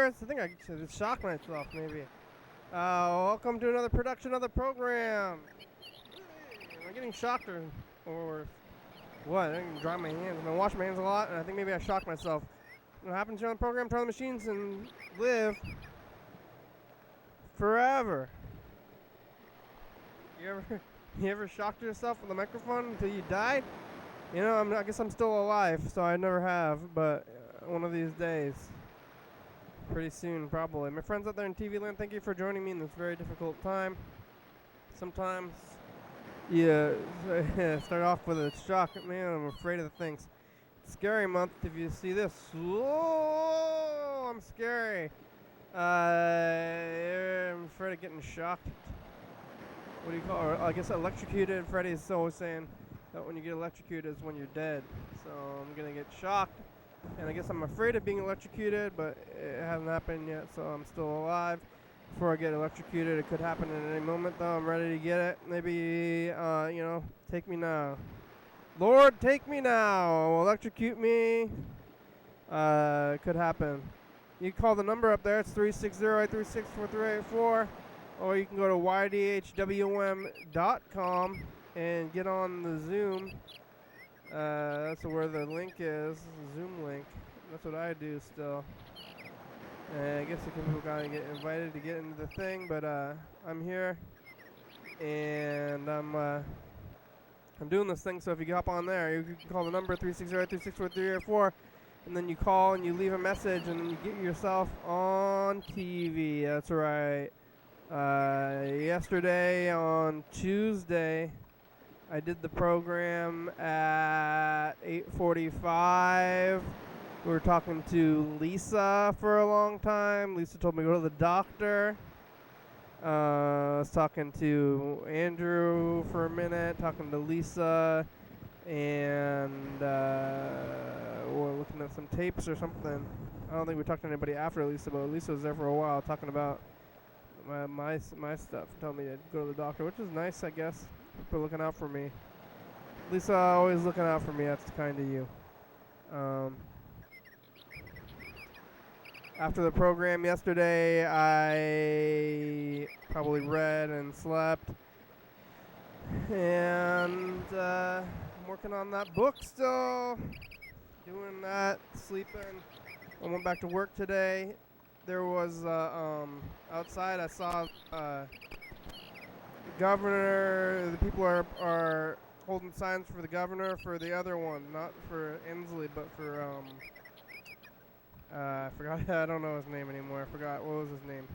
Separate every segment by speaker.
Speaker 1: viewers. I think I should shock myself, maybe. Welcome to another production of the program. Am I getting shocked or what? I can dry my hands. I'm going to wash my hands a lot, and I think maybe I shocked myself. What happens here on the program? Turn on the machines and live forever. You ever shocked yourself with a microphone until you died? You know, I guess I'm still alive, so I never have, but one of these days. Pretty soon, probably. My friends out there in TV land, thank you for joining me in this very difficult time. Sometimes you start off with a shock. Man, I'm afraid of the things. Scary month, if you see this. Whoa, I'm scary. I'm afraid of getting shocked. What do you call it? I guess electrocuted. Freddy's always saying that when you get electrocuted is when you're dead. So I'm going to get shocked. And I guess I'm afraid of being electrocuted, but it hasn't happened yet, so I'm still alive. Before I get electrocuted, it could happen at any moment, though. I'm ready to get it. Maybe, take me now. Lord, take me now. Electrocute me. It could happen. You can call the number up there. It's 360-836-4384. Or you can go to YDHWM.com and get on the Zoom. That's where the link is, Zoom link. That's what I do still. And I guess the people gotta get invited to get into the thing, but I'm here, and I'm doing this thing. So if you hop on there, you can call the number 360-836-4384, and then you call and you leave a message, and then you get yourself on TV. That's right. Yesterday on Tuesday, I did the program at 8:45. We were talking to Lisa for a long time. Lisa told me to go to the doctor. I was talking to Andrew for a minute, talking to Lisa, and we're looking at some tapes or something. I don't think we talked to anybody after Lisa, but Lisa was there for a while talking about my stuff. Told me to go to the doctor, which is nice, I guess. For looking out for me. Lisa, always looking out for me. That's kind of you. After the program yesterday, I probably read and slept. And I'm working on that book still. Doing that, sleeping. I went back to work today. There was, outside I saw, governor, the people are holding signs for the governor for the other one, not for Inslee, but for, I forgot, I don't know his name anymore. I forgot, what was his name?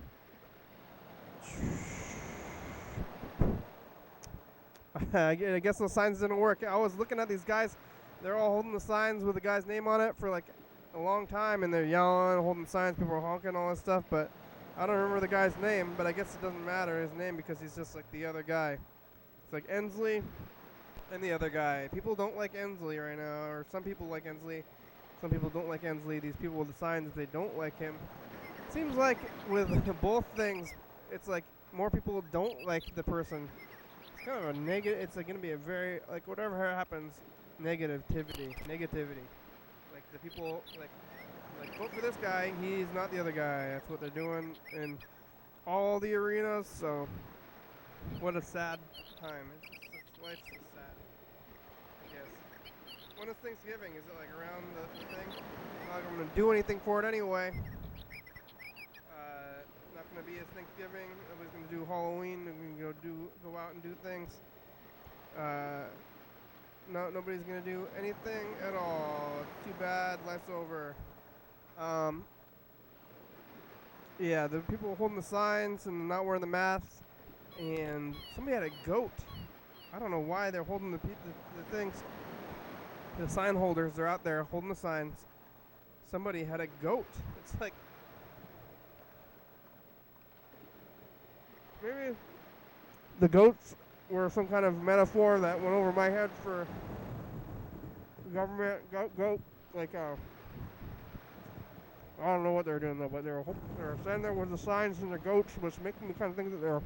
Speaker 1: I guess those signs didn't work. I was looking at these guys, they're all holding the signs with the guy's name on it for like a long time, and they're yelling, holding signs, people are honking, all this stuff, but I don't remember the guy's name, but I guess it doesn't matter his name because he's just like the other guy. It's like Inslee and the other guy. People don't like Inslee right now, or some people like Inslee. Some people don't like Inslee. These people with the signs, they don't like him. It seems like with both things, it's like more people don't like the person. It's kind of a negative. It's like going to be a very, like whatever happens, negativity. Like the people, like vote for this guy, he's not the other guy. That's what they're doing in all the arenas, so what a sad time. Life's so sad, I guess. When is Thanksgiving? Is it like around the thing? I'm not going to do anything for it anyway. Not going to be as Thanksgiving. Nobody's going to do Halloween. We're going to go out and do things. No, nobody's going to do anything at all. It's too bad. Life's over. Yeah, the people holding the signs and not wearing the masks, and somebody had a goat. I don't know why they're holding the things. The sign holders are out there holding the signs. Somebody had a goat. It's like maybe the goats were some kind of metaphor that went over my head for government goat. Like I don't know what they're doing though, but they're standing there with the signs and the goats, which makes me kind of think that they're.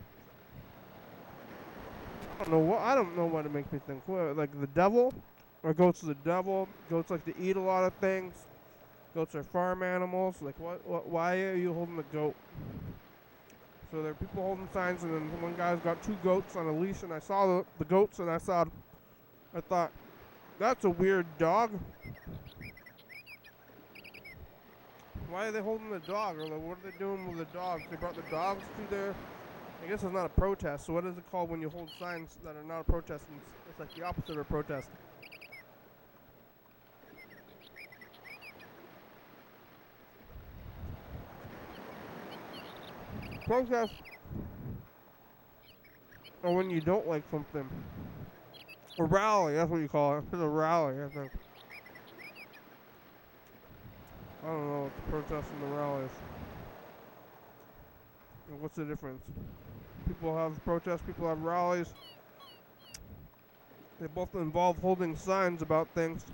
Speaker 1: I don't know what it makes me think. Like the devil, or goats are the devil. Goats like to eat a lot of things. Goats are farm animals. Like, why are you holding a goat? So there are people holding signs, and then one guy's got 2 goats on a leash, and I saw the goats, and I thought, that's a weird dog. Why are they holding the dog? Or like, what are they doing with the dogs? They brought the dogs to their... I guess it's not a protest. So what is it called when you hold signs that are not a protest? It's like the opposite of a protest. Protest or when you don't like something. A rally, that's what you call it. It's a rally, I think. I don't know what the protest and the rally is. What's the difference? People have protests, people have rallies. They both involve holding signs about things.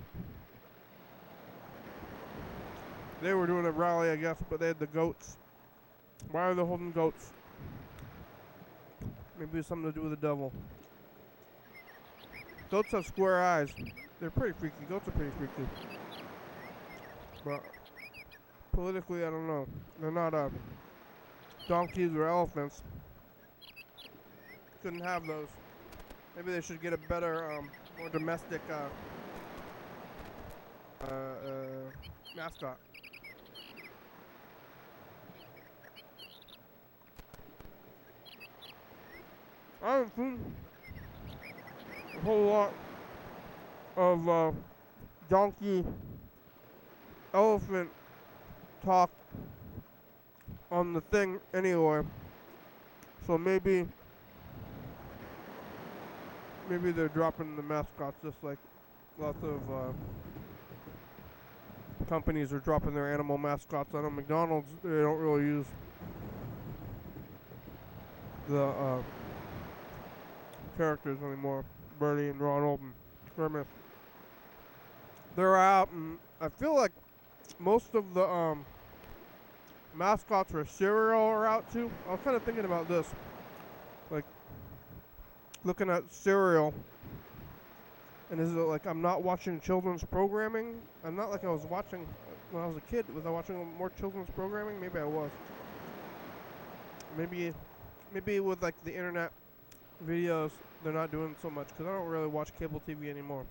Speaker 1: They were doing a rally, I guess, but they had the goats. Why are they holding goats? Maybe it's something to do with the devil. Goats have square eyes. They're pretty freaky. Goats are pretty freaky. But politically, I don't know. They're not donkeys or elephants. Couldn't have those. Maybe they should get a better, more domestic mascot. I haven't seen a whole lot of donkey, elephant talk on the thing anyway. So maybe they're dropping the mascots just like lots of companies are dropping their animal mascots. I know McDonald's, they don't really use the characters anymore. Bertie and Ronald and Grimace. They're out, and I feel like most of the mascots for cereal are out too. I was kind of thinking about this, like looking at cereal, and is it like I'm not watching children's programming? I'm not like I was watching when I was a kid. Was I watching more children's programming? Maybe I was. Maybe with like the internet videos, they're not doing so much because I don't really watch cable TV anymore.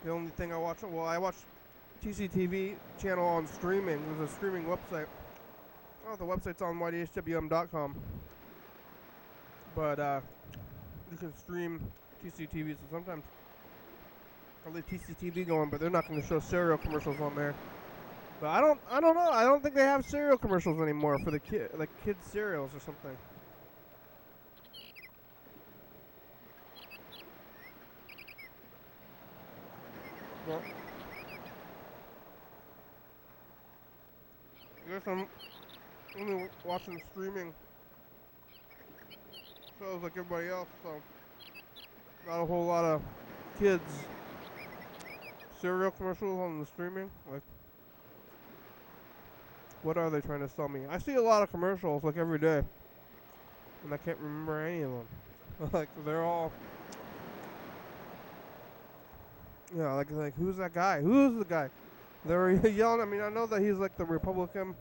Speaker 1: The only thing I watch, I watch TCTV channel on streaming. There's a streaming website. Oh, the website's on YDHWM.com. But you can stream TCTV, so sometimes I'll leave TCTV going, but they're not going to show cereal commercials on there. But I don't know. I don't think they have cereal commercials anymore for the kids cereals or something. Well, I guess I'm only watching streaming shows like everybody else, so not a whole lot of kids cereal commercials on the streaming. Like, what are they trying to sell me? I see a lot of commercials like every day, and I can't remember any of them. Like, they're all, yeah, like who's that guy? Who's the guy? They're yelling. I mean, I know that he's like the Republican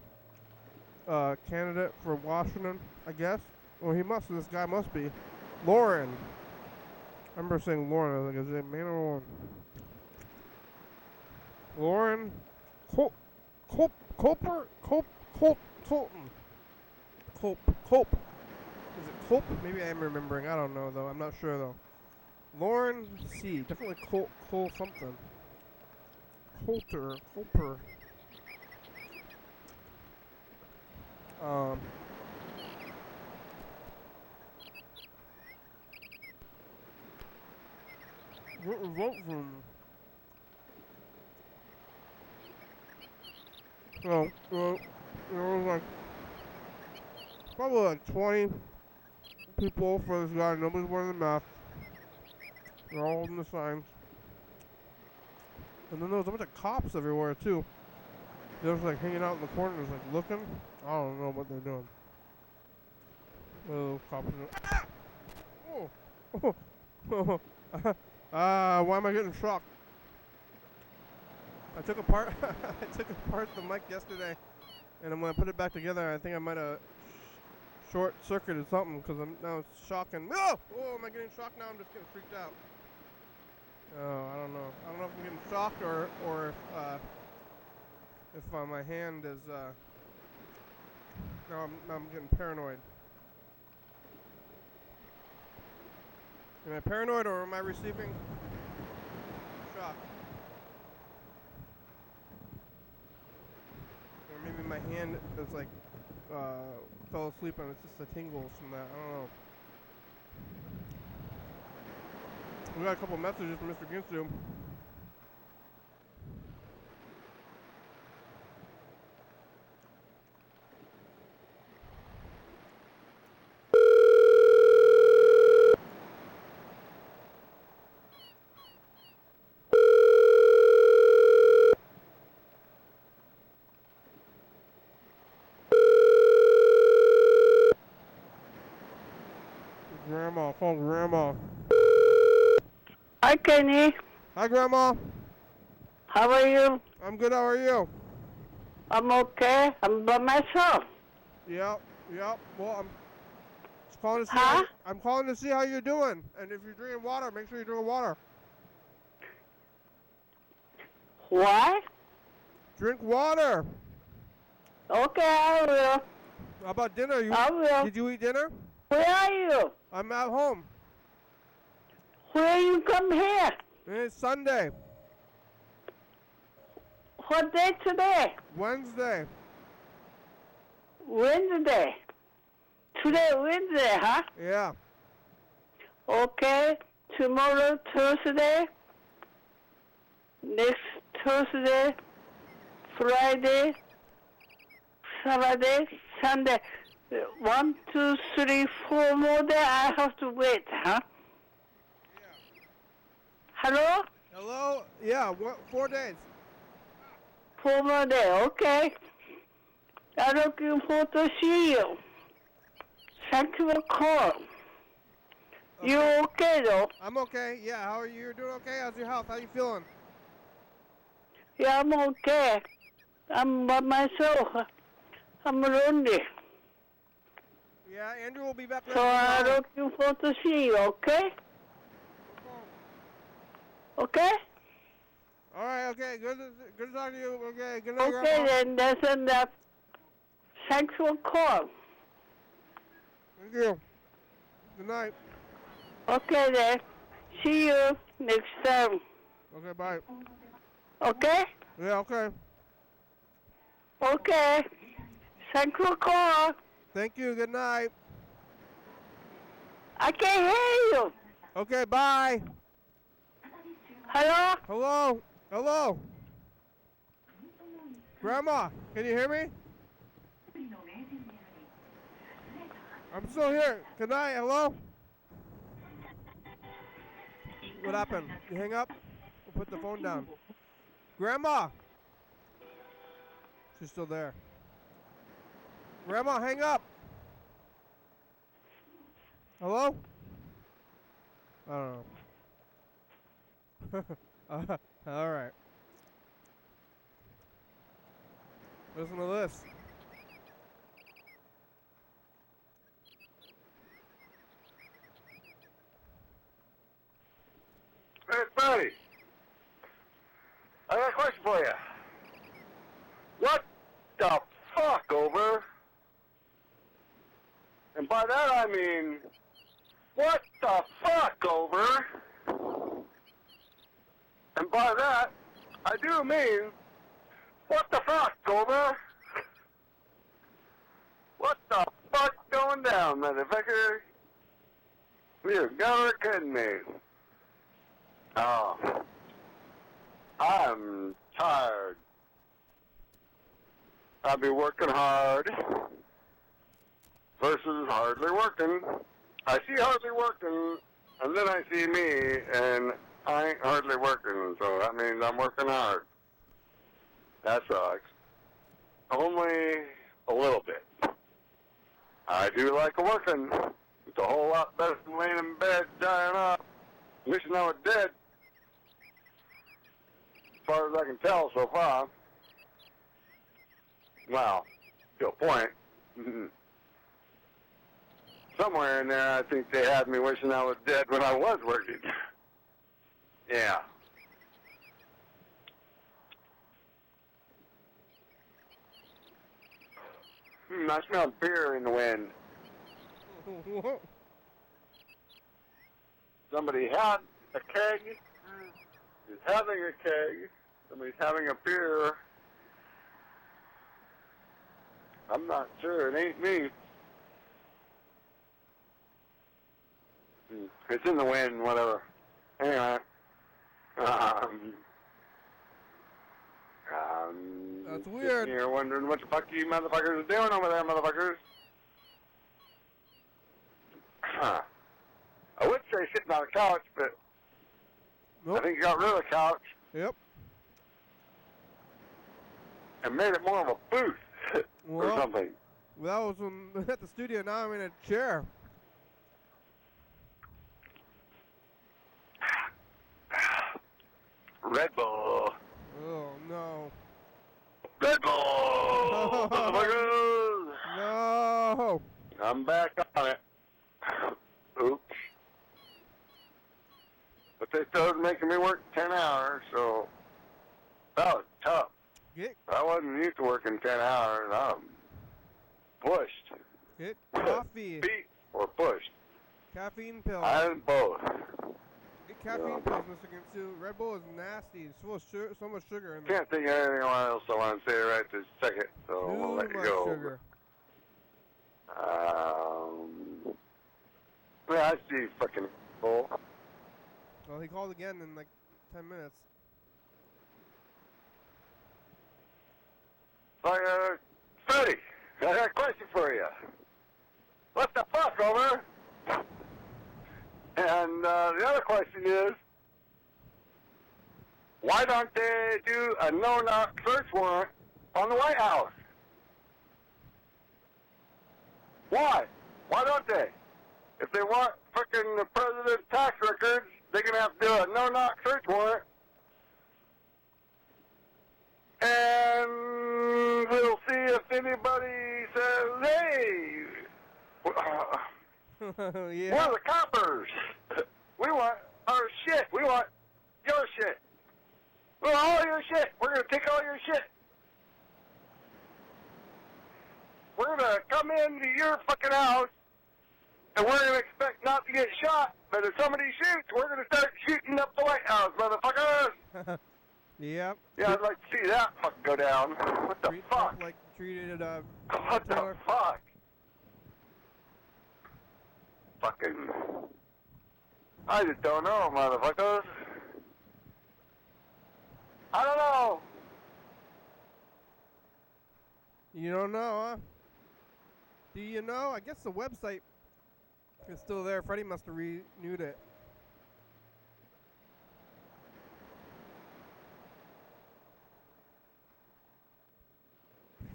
Speaker 1: candidate for Washington, I guess. Well, this guy must be. Lauren. I remember saying Lauren. I was like, is it man or woman? Lauren Colton. Cope. Is it Cope? Maybe I'm remembering. I don't know, though. I'm not sure, though. Lauren C. Definitely Cole something. Colper. Vote for him. So, there was like probably like 20 people for this guy. Nobody's wearing the mask. They're all holding the signs. And then there was a bunch of cops everywhere too. They're just like hanging out in the corners, like looking. I don't know what they're doing. Oh, cops are. Ah! Oh! Why am I getting shocked? I took apart I took apart the mic yesterday, and when I put it back together, I think I might have short-circuited something because now it's shocking. Oh, am I getting shocked now? I'm just getting freaked out. Oh, I don't know. I don't know if I'm getting shocked or if my hand is. Now I'm getting paranoid. Am I paranoid or am I receiving shock? Or maybe my hand is like fell asleep and it's just the tingles from that. I don't know. We got a couple messages from Mr. Ginsu. Grandma, call Grandma.
Speaker 2: Hi, Kenny.
Speaker 1: Hi, Grandma.
Speaker 2: How are you?
Speaker 1: I'm good. How are you?
Speaker 2: I'm okay. I'm by myself.
Speaker 1: Yep. Well, I'm just calling to see.
Speaker 2: Huh?
Speaker 1: I'm calling to see how you're doing, and if you're drinking water, make sure you're drinking water.
Speaker 2: What?
Speaker 1: Drink water.
Speaker 2: Okay, I will.
Speaker 1: How about dinner?
Speaker 2: I will.
Speaker 1: Did you eat dinner?
Speaker 2: Where are you?
Speaker 1: I'm at home.
Speaker 2: Where you come here?
Speaker 1: It's Sunday.
Speaker 2: What day today?
Speaker 1: Wednesday.
Speaker 2: Wednesday. Today Wednesday, huh?
Speaker 1: Yeah.
Speaker 2: Okay. Tomorrow Thursday. Next Thursday. Friday. Saturday. Sunday. 1, 2, 3, 4 more days I have to wait, huh?
Speaker 1: Yeah.
Speaker 2: Hello?
Speaker 1: Hello? Yeah, 4 days.
Speaker 2: 4 more days, okay. I'm looking forward to see you. Thank you for calling.
Speaker 1: Okay.
Speaker 2: You okay though?
Speaker 1: I'm okay. Yeah, how are you? You're doing okay? How's your health? How you feeling?
Speaker 2: Yeah, I'm okay. I'm by myself. I'm lonely.
Speaker 1: Yeah, Andrew will be back later.
Speaker 2: So I'm looking forward to see you, okay? Okay?
Speaker 1: All right, okay. Good to talk to you. Okay, good night,
Speaker 2: Okay,
Speaker 1: Grandma.
Speaker 2: then that's enough. Thanks for calling.
Speaker 1: Thank you. Good night.
Speaker 2: Okay, then. See you next time.
Speaker 1: Okay, bye.
Speaker 2: Okay?
Speaker 1: Yeah, okay.
Speaker 2: Okay. Thanks for calling.
Speaker 1: Thank you. Good night.
Speaker 2: I can't hear you.
Speaker 1: Okay, bye.
Speaker 2: Hello?
Speaker 1: Hello? Hello? Grandma, can you hear me? I'm still here. Good night. Hello? What happened? You hang up? We'll put the phone down. Grandma! She's still there. Grandma, hang up! Hello? I don't know. All right. Listen to this.
Speaker 3: Hey, Freddy. I got a question for you. What the fuck, over? And by that I mean, what the fuck, over? And by that, I do mean, what the fuck, over? What the fuck going down, motherfucker? You're never kidding me. Oh, I'm tired. I'll be working hard versus hardly working. I see hardly working, and then I see me, and I ain't hardly working, so that means I'm working hard. That sucks. Only a little bit. I do like working. It's a whole lot better than laying in bed dying off, wishing I was dead. far as I can tell so far. Well, to a point. Somewhere in there, I think they had me wishing I was dead when I was working. Yeah. I smell beer in the wind. Somebody had a keg. Is having a keg. Somebody's having a beer. I'm not sure. It ain't me. It's in the wind, whatever. Anyway.
Speaker 1: That's weird.
Speaker 3: You're wondering what the fuck you motherfuckers are doing over there, motherfuckers. I would say sitting on a couch, but
Speaker 1: Nope.
Speaker 3: I think you got rid of the couch
Speaker 1: Yep.
Speaker 3: and made it more of a booth or
Speaker 1: Well,
Speaker 3: something.
Speaker 1: Well, that was at the studio. Now I'm in a chair.
Speaker 3: Red Bull.
Speaker 1: Oh, no.
Speaker 3: Red Bull! Motherfuckers!
Speaker 1: No.
Speaker 3: I'm back on it. Oops. But they started making me work 10 hours, so that was tough.
Speaker 1: Get
Speaker 3: I wasn't used to working 10 hours. I'm pushed.
Speaker 1: coffee.
Speaker 3: Beat or pushed.
Speaker 1: Caffeine pills.
Speaker 3: I did both.
Speaker 1: Get caffeine pills, Mr. Ginsu. Red Bull is nasty. It's full of so much sugar in there.
Speaker 3: Can't think of anything else I want to say right this second, so
Speaker 1: Too
Speaker 3: I'll let you
Speaker 1: much
Speaker 3: go.
Speaker 1: sugar.
Speaker 3: Yeah, I see fucking bull.
Speaker 1: Well, he called again in like 10 minutes.
Speaker 3: Freddy, I got a question for you. What the fuck, over? And the other question is, why don't they do a no-knock search warrant on the White House? Why? Why don't they? If they want fucking the president's tax records, they're going to have to do a no-knock search warrant. And we'll see if anybody says, hey,
Speaker 1: Yeah.
Speaker 3: we're the coppers. We want our shit. We want your shit. We want all your shit. We're going to take all your shit. We're going to come into your fucking house, and we're going to expect not to get shot. But if somebody shoots, we're going to start shooting up the White House, motherfuckers.
Speaker 1: Yep.
Speaker 3: Yeah, I'd like to see that fuck go down. What the fuck?
Speaker 1: Like treated
Speaker 3: What the fuck? Fucking... I just don't know, motherfuckers. I don't know.
Speaker 1: You don't know, huh? Do you know? I guess the website is still there. Freddy must have renewed it.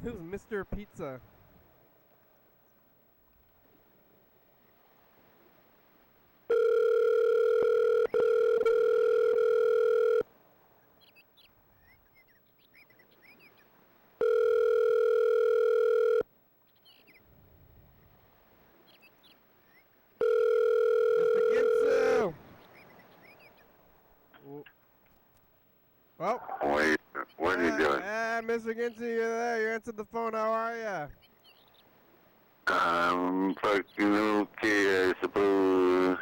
Speaker 1: Who's Mr. Pizza? Mr. Ginsu! Oh.
Speaker 3: Wait, what are you doing?
Speaker 1: Mr. Ginsu, you're there. You answered the phone. How are ya?
Speaker 3: I'm fucking okay, I suppose.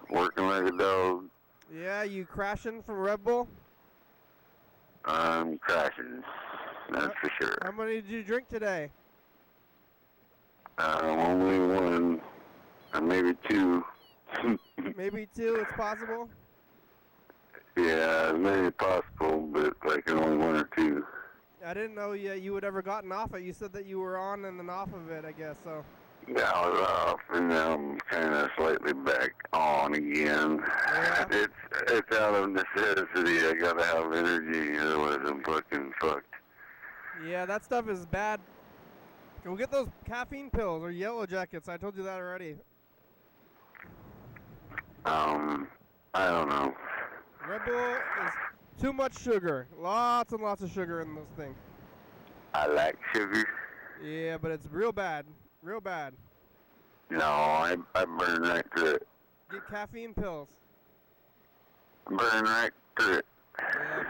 Speaker 3: Working like a dog.
Speaker 1: Yeah, you crashing from Red Bull?
Speaker 3: I'm crashing. That's for sure.
Speaker 1: How many did you drink today?
Speaker 3: Only one. Maybe two.
Speaker 1: Maybe two, it's possible?
Speaker 3: Yeah, maybe possible, but like only one or two.
Speaker 1: I didn't know you had ever gotten off it. You said that you were on and then off of it, I guess, so.
Speaker 3: Yeah, I was off, and now I'm kind of slightly back on again.
Speaker 1: Yeah.
Speaker 3: It's out of necessity. I gotta have energy, otherwise I'm fucking fucked.
Speaker 1: Yeah, that stuff is bad. Go get those caffeine pills or yellow jackets. I told you that already.
Speaker 3: I don't know.
Speaker 1: Red Bull is too much sugar. Lots and lots of sugar in those things.
Speaker 3: I like sugar.
Speaker 1: Yeah, but it's real bad. Real bad.
Speaker 3: No, I burn right through it.
Speaker 1: Get caffeine pills.
Speaker 3: I burn right through it.
Speaker 1: Yeah.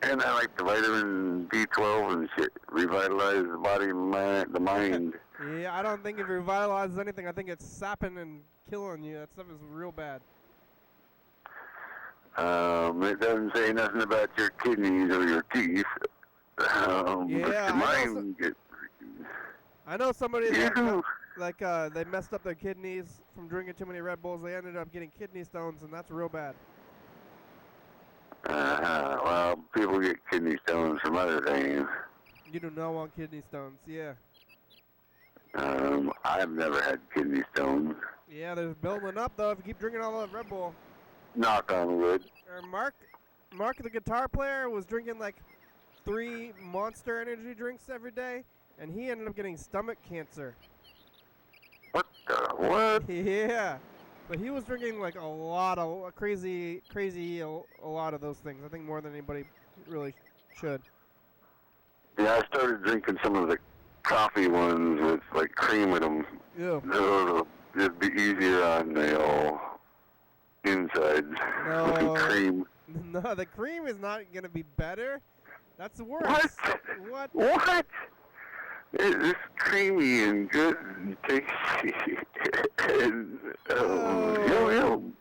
Speaker 3: And I like the vitamin B12 and shit. Revitalize the body and the mind.
Speaker 1: Yeah, I don't think it revitalizes anything. I think it's sapping and killing you. That stuff is real bad.
Speaker 3: It doesn't say nothing about your kidneys or your teeth.
Speaker 1: Yeah, I know somebody that they messed up their kidneys from drinking too many Red Bulls. They ended up getting kidney stones, and that's real bad.
Speaker 3: Well, people get kidney stones from other things.
Speaker 1: You do not want kidney stones, yeah.
Speaker 3: I've never had kidney stones.
Speaker 1: Yeah, they're building up, though, if you keep drinking all that Red Bull.
Speaker 3: Knock on wood.
Speaker 1: Mark, the guitar player, was drinking like 3 Monster energy drinks every day, and he ended up getting stomach cancer.
Speaker 3: What the what?
Speaker 1: Yeah, but he was drinking like a lot of a lot of those things. I think more than anybody really should.
Speaker 3: Yeah, I started drinking some of the coffee ones with like cream in them.
Speaker 1: Yeah.
Speaker 3: It'd be easier on the insides.
Speaker 1: No.
Speaker 3: Cream.
Speaker 1: No, the cream is not gonna be better. That's worse.
Speaker 3: What?
Speaker 1: What?
Speaker 3: It's creamy and good and tasty. And, yum.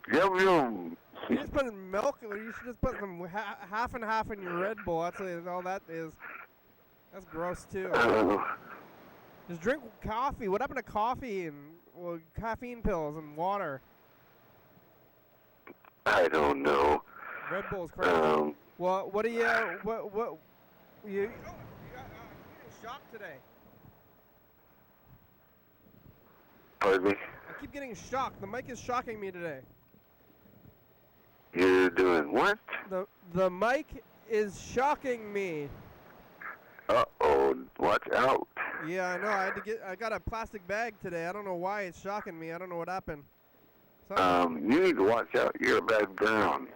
Speaker 1: You just put in milk. You should just put some half and half in your Red Bull. That's all that is. That's gross too. Just drink coffee. What happened to coffee and caffeine pills and water?
Speaker 3: I don't know.
Speaker 1: Red Bull's crazy. Well, what do you? What? You got getting shocked today.
Speaker 3: Pardon me?
Speaker 1: I keep getting shocked. The mic is shocking me today.
Speaker 3: You're doing what?
Speaker 1: The mic is shocking me.
Speaker 3: Uh-oh, watch out.
Speaker 1: Yeah, I know. I got a plastic bag today. I don't know why it's shocking me. I don't know what happened.
Speaker 3: You need to watch out. You're a bad ground.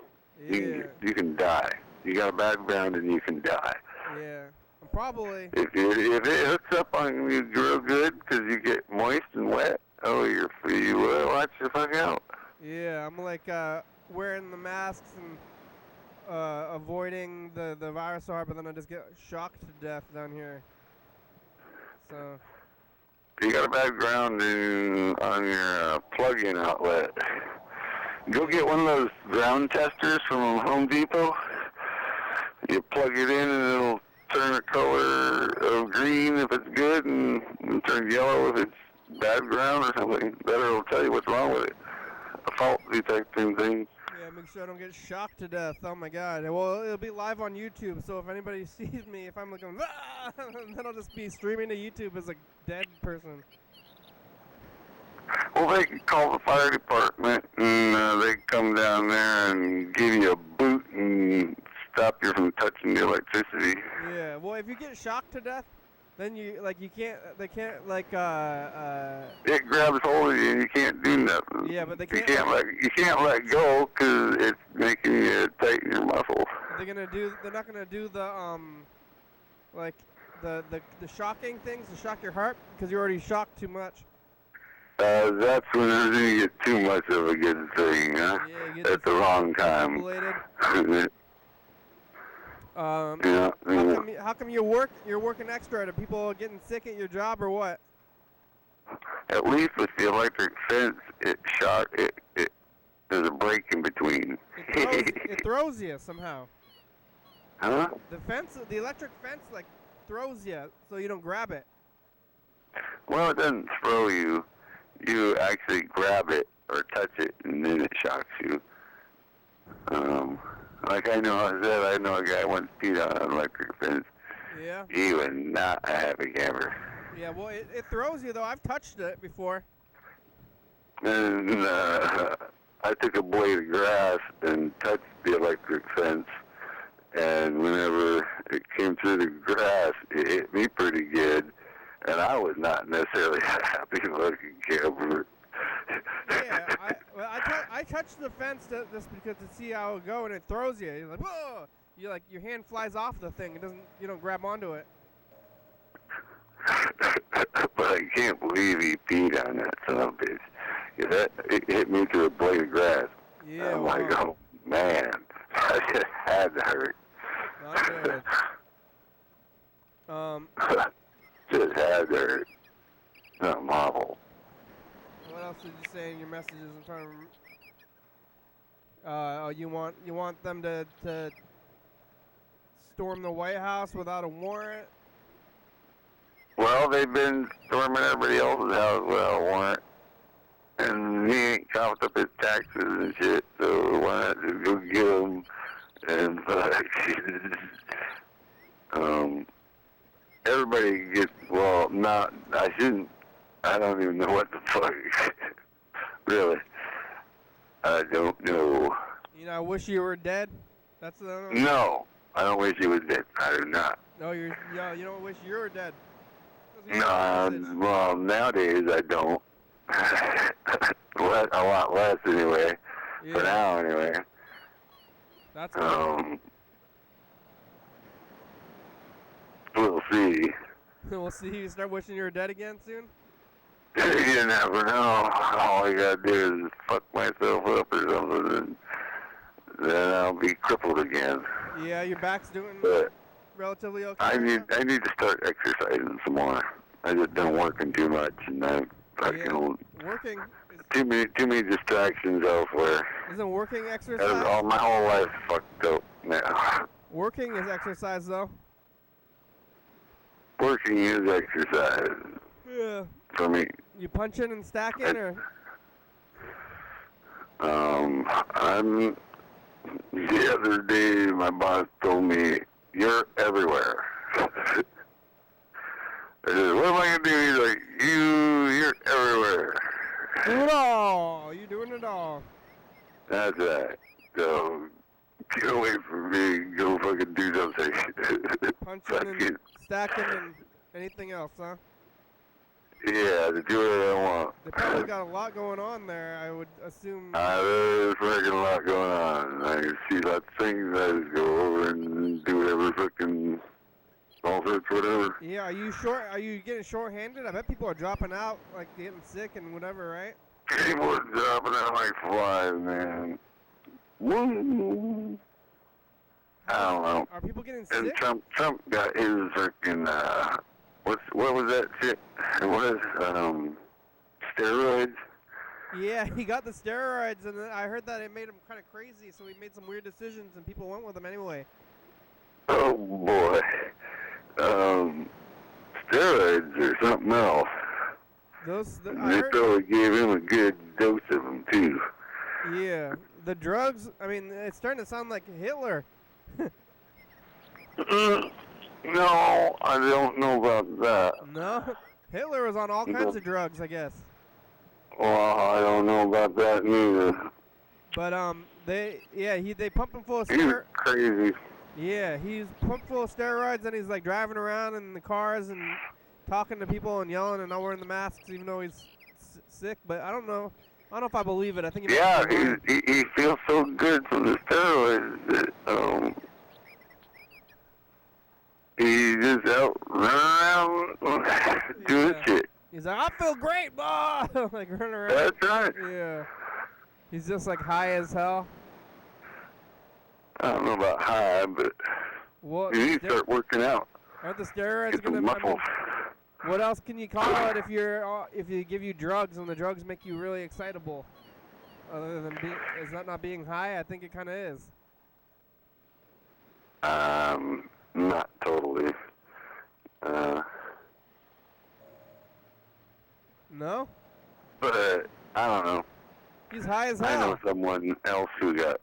Speaker 1: Yeah.
Speaker 3: You can die. You got a bad ground and you can die.
Speaker 1: Yeah. Probably.
Speaker 3: If it hooks up on you real good because you get moist and wet, you watch the fuck out.
Speaker 1: Yeah, I'm like wearing the masks and avoiding the virus so hard, but then I just get shocked to death down here. So.
Speaker 3: You got a bad ground on your plug-in outlet. Go get one of those ground testers from Home Depot. You plug it in and it'll turn the color of green if it's good and turn yellow if it's bad ground or something. Better it'll tell you what's wrong with it. A fault detecting thing.
Speaker 1: Yeah, make sure I don't get shocked to death. Oh my God. Well, it'll be live on YouTube, so if anybody sees me, if I'm looking, then I'll just be streaming to YouTube as a dead person.
Speaker 3: Well, they can call the fire department and they come down there and give you a boot and stop you from touching the electricity.
Speaker 1: Yeah. Well, if you get shocked to death, then they can't
Speaker 3: it grabs hold of you and you can't do nothing.
Speaker 1: Yeah, but they can't.
Speaker 3: You can't let go because it's making you tighten your muscles.
Speaker 1: They're not gonna do the the shocking things to shock your heart because you're already shocked too much.
Speaker 3: That's when you get too much of a good thing, huh?
Speaker 1: Yeah,
Speaker 3: at the wrong time.
Speaker 1: How come you're working extra? Are people getting sick at your job or what?
Speaker 3: At least with the electric fence, there's a break in between.
Speaker 1: It throws you somehow.
Speaker 3: Huh?
Speaker 1: The electric fence throws you so you don't grab it.
Speaker 3: Well, it doesn't throw you. You actually grab it or touch it, and then it shocks you. Like I know a guy once peed on an electric fence.
Speaker 1: Yeah.
Speaker 3: He was not a happy camper.
Speaker 1: Yeah, well, it throws you, though. I've touched it before.
Speaker 3: And I took a blade of grass and touched the electric fence, and whenever it came through the grass, it hit me pretty good, and I was not necessarily a happy-looking camper.
Speaker 1: Yeah, I touched touch the fence just because to see how it go, and it throws you. You're like, whoa! You like your hand flies off the thing. It doesn't. You don't grab onto it.
Speaker 3: But I can't believe he peed on that son of a bitch. Yeah, it hit me through a blade of grass.
Speaker 1: Yeah.
Speaker 3: I'm like, oh man, that just had to hurt.
Speaker 1: Not good.
Speaker 3: Just had to hurt. Not marvel.
Speaker 1: What else did you say in your messages? I'm trying to. You want them to storm the White House without a warrant?
Speaker 3: Well, they've been storming everybody else's house without a warrant. And he ain't coughed up his taxes and shit, so why not just go get him and everybody gets, well, not, I shouldn't, I don't even know what the fuck. Really. I don't know.
Speaker 1: You know, I wish you were dead. That's the.
Speaker 3: No, I don't wish he was dead. I do not.
Speaker 1: No, you don't wish you were dead.
Speaker 3: Well, nowadays I don't. A lot less anyway.
Speaker 1: Yeah.
Speaker 3: For now, anyway.
Speaker 1: That's good.
Speaker 3: We'll see.
Speaker 1: We'll see. You start wishing you were dead again soon?
Speaker 3: You never know. All I gotta do is fuck myself up or something, and then I'll be crippled again.
Speaker 1: Yeah, your back's doing relatively okay.
Speaker 3: I need to start exercising some more. I just been working too much, and I'm fucking
Speaker 1: working.
Speaker 3: Too many distractions elsewhere.
Speaker 1: Isn't working exercise?
Speaker 3: All my whole life fucked up now.
Speaker 1: Working is exercise, though.
Speaker 3: Working is exercise.
Speaker 1: Yeah.
Speaker 3: For me.
Speaker 1: You punching and stacking, or?
Speaker 3: The other day, my boss told me, "You're everywhere." I said, "What am I gonna do?" He's like, "You're everywhere."
Speaker 1: Do it all. You doing it all.
Speaker 3: That's right. So get away from me and go fucking do something.
Speaker 1: Punching and stacking and anything else, huh?
Speaker 3: Yeah, to do whatever I want.
Speaker 1: They probably got a lot going on there, I would assume.
Speaker 3: There's fucking a lot going on. I see lots of things. I just go over and do whatever fucking all sorts, whatever.
Speaker 1: Yeah, are you getting short-handed? I bet people are dropping out, like getting sick and whatever, right?
Speaker 3: People are dropping out like flies, man. Woo. I don't know.
Speaker 1: Are people getting
Speaker 3: And
Speaker 1: sick?
Speaker 3: Trump got his fucking, what was that shit? It was, steroids.
Speaker 1: Yeah, he got the steroids, and I heard that it made him kind of crazy, so he made some weird decisions, and people went with him anyway.
Speaker 3: Oh, boy. Steroids or something else. They probably gave him a good dose of them, too.
Speaker 1: Yeah. The drugs, I mean, it's starting to sound like Hitler.
Speaker 3: No, I don't know about that.
Speaker 1: No? Hitler was on all kinds of drugs, I guess.
Speaker 3: Well, I don't know about that neither.
Speaker 1: But, they pump him full of
Speaker 3: He's
Speaker 1: steroids.
Speaker 3: crazy.
Speaker 1: Yeah, he's pumped full of steroids, and he's, like, driving around in the cars and talking to people and yelling and not wearing the masks, even though he's sick. But I don't know. I don't know if I believe it. I think
Speaker 3: he feels so good from the steroids that, he's just out running around doing shit.
Speaker 1: He's like, I feel great, boy! Like, running around.
Speaker 3: That's right.
Speaker 1: Yeah. He's just, like, high as hell.
Speaker 3: I don't know about high, but you need to start working out.
Speaker 1: Aren't the steroids
Speaker 3: Get
Speaker 1: going
Speaker 3: some muscles.
Speaker 1: What else can you call it if they give you drugs and the drugs make you really excitable? Other than is that not being high? I think it kind of is.
Speaker 3: Not totally.
Speaker 1: No?
Speaker 3: But I don't know.
Speaker 1: He's high as hell.
Speaker 3: I know someone else who got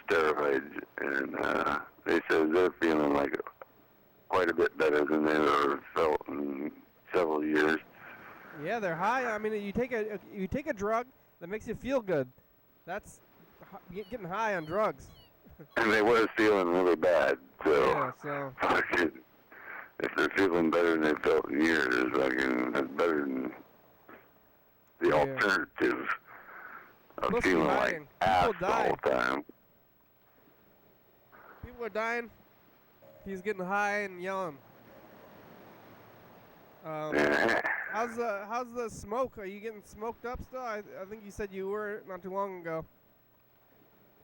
Speaker 3: steroids, and they said they're feeling like quite a bit better than they ever felt in several years.
Speaker 1: Yeah, they're high. I mean, you take a drug that makes you feel good. That's getting high on drugs.
Speaker 3: And they was feeling really bad, so,
Speaker 1: yeah, so.
Speaker 3: If they're feeling better than they felt in years, that's better than the alternative. I'm
Speaker 1: Supposed to be
Speaker 3: feeling like
Speaker 1: hiding.
Speaker 3: ass
Speaker 1: People
Speaker 3: the
Speaker 1: die.
Speaker 3: whole time.
Speaker 1: People are dying. He's getting high and yelling.
Speaker 3: Yeah.
Speaker 1: How's the smoke? Are you getting smoked up still? I think you said you were not too long ago.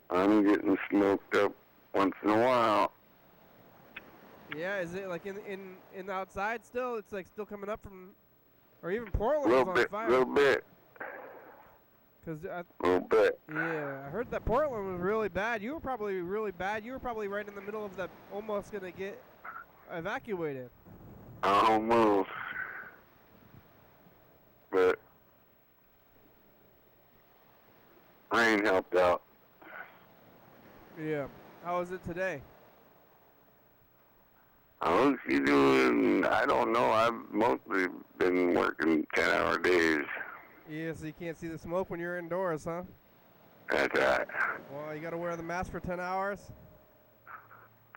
Speaker 3: I'm getting smoked up once in a while.
Speaker 1: Yeah, is it like in the outside still? It's like still coming up from, or even Portland
Speaker 3: A
Speaker 1: is
Speaker 3: little
Speaker 1: on
Speaker 3: bit,
Speaker 1: fire.
Speaker 3: little bit,
Speaker 1: Cause
Speaker 3: little bit.
Speaker 1: yeah, I heard that Portland was really bad. You were probably really bad. You were probably right in the middle of that, almost gonna get evacuated.
Speaker 3: Almost. But rain helped out.
Speaker 1: Yeah. How is it today?
Speaker 3: How's he doing? I don't know. I've mostly been working 10-hour days.
Speaker 1: Yeah, so you can't see the smoke when you're indoors, huh?
Speaker 3: That's right.
Speaker 1: Well, you gotta wear the mask for 10 hours.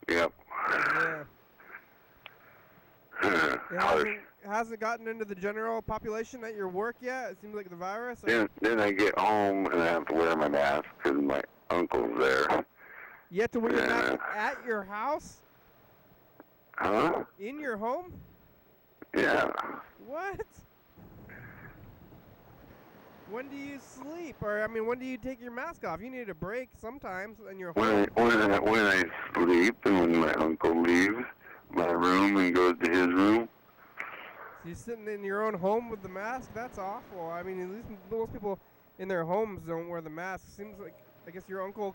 Speaker 3: Yep.
Speaker 1: Yeah. It hasn't gotten into the general population at your work yet? It seems like the virus?
Speaker 3: Then I get home and I have to wear my mask because my uncle's there.
Speaker 1: You have to wear your mask at your house?
Speaker 3: Huh?
Speaker 1: In your home?
Speaker 3: Yeah.
Speaker 1: What? When do you sleep? Or, I mean, when do you take your mask off? You need a break sometimes in your home.
Speaker 3: When I sleep and when my uncle leaves my room and goes to his room.
Speaker 1: So you're sitting in your own home with the mask? That's awful. I mean, at least most people in their homes don't wear the mask. Seems like, I guess your uncle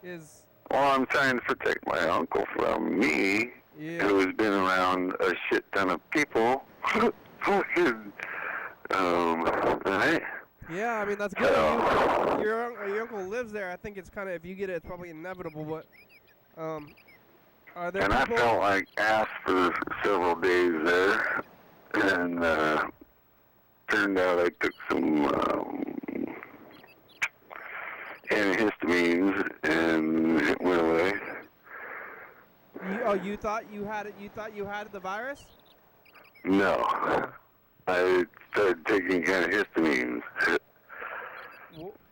Speaker 1: is...
Speaker 3: Well, I'm trying to protect my uncle from me, who has been around a shit ton of people. Right?
Speaker 1: Yeah, I mean, that's good. Your uncle lives there. I think it's kind of, if you get it, it's probably inevitable, but... Are there
Speaker 3: And
Speaker 1: people...
Speaker 3: I felt like ass for several days there, and turned out I took some antihistamines, and it went away.
Speaker 1: You thought you had it? You thought you had the virus?
Speaker 3: No, I started taking antihistamines.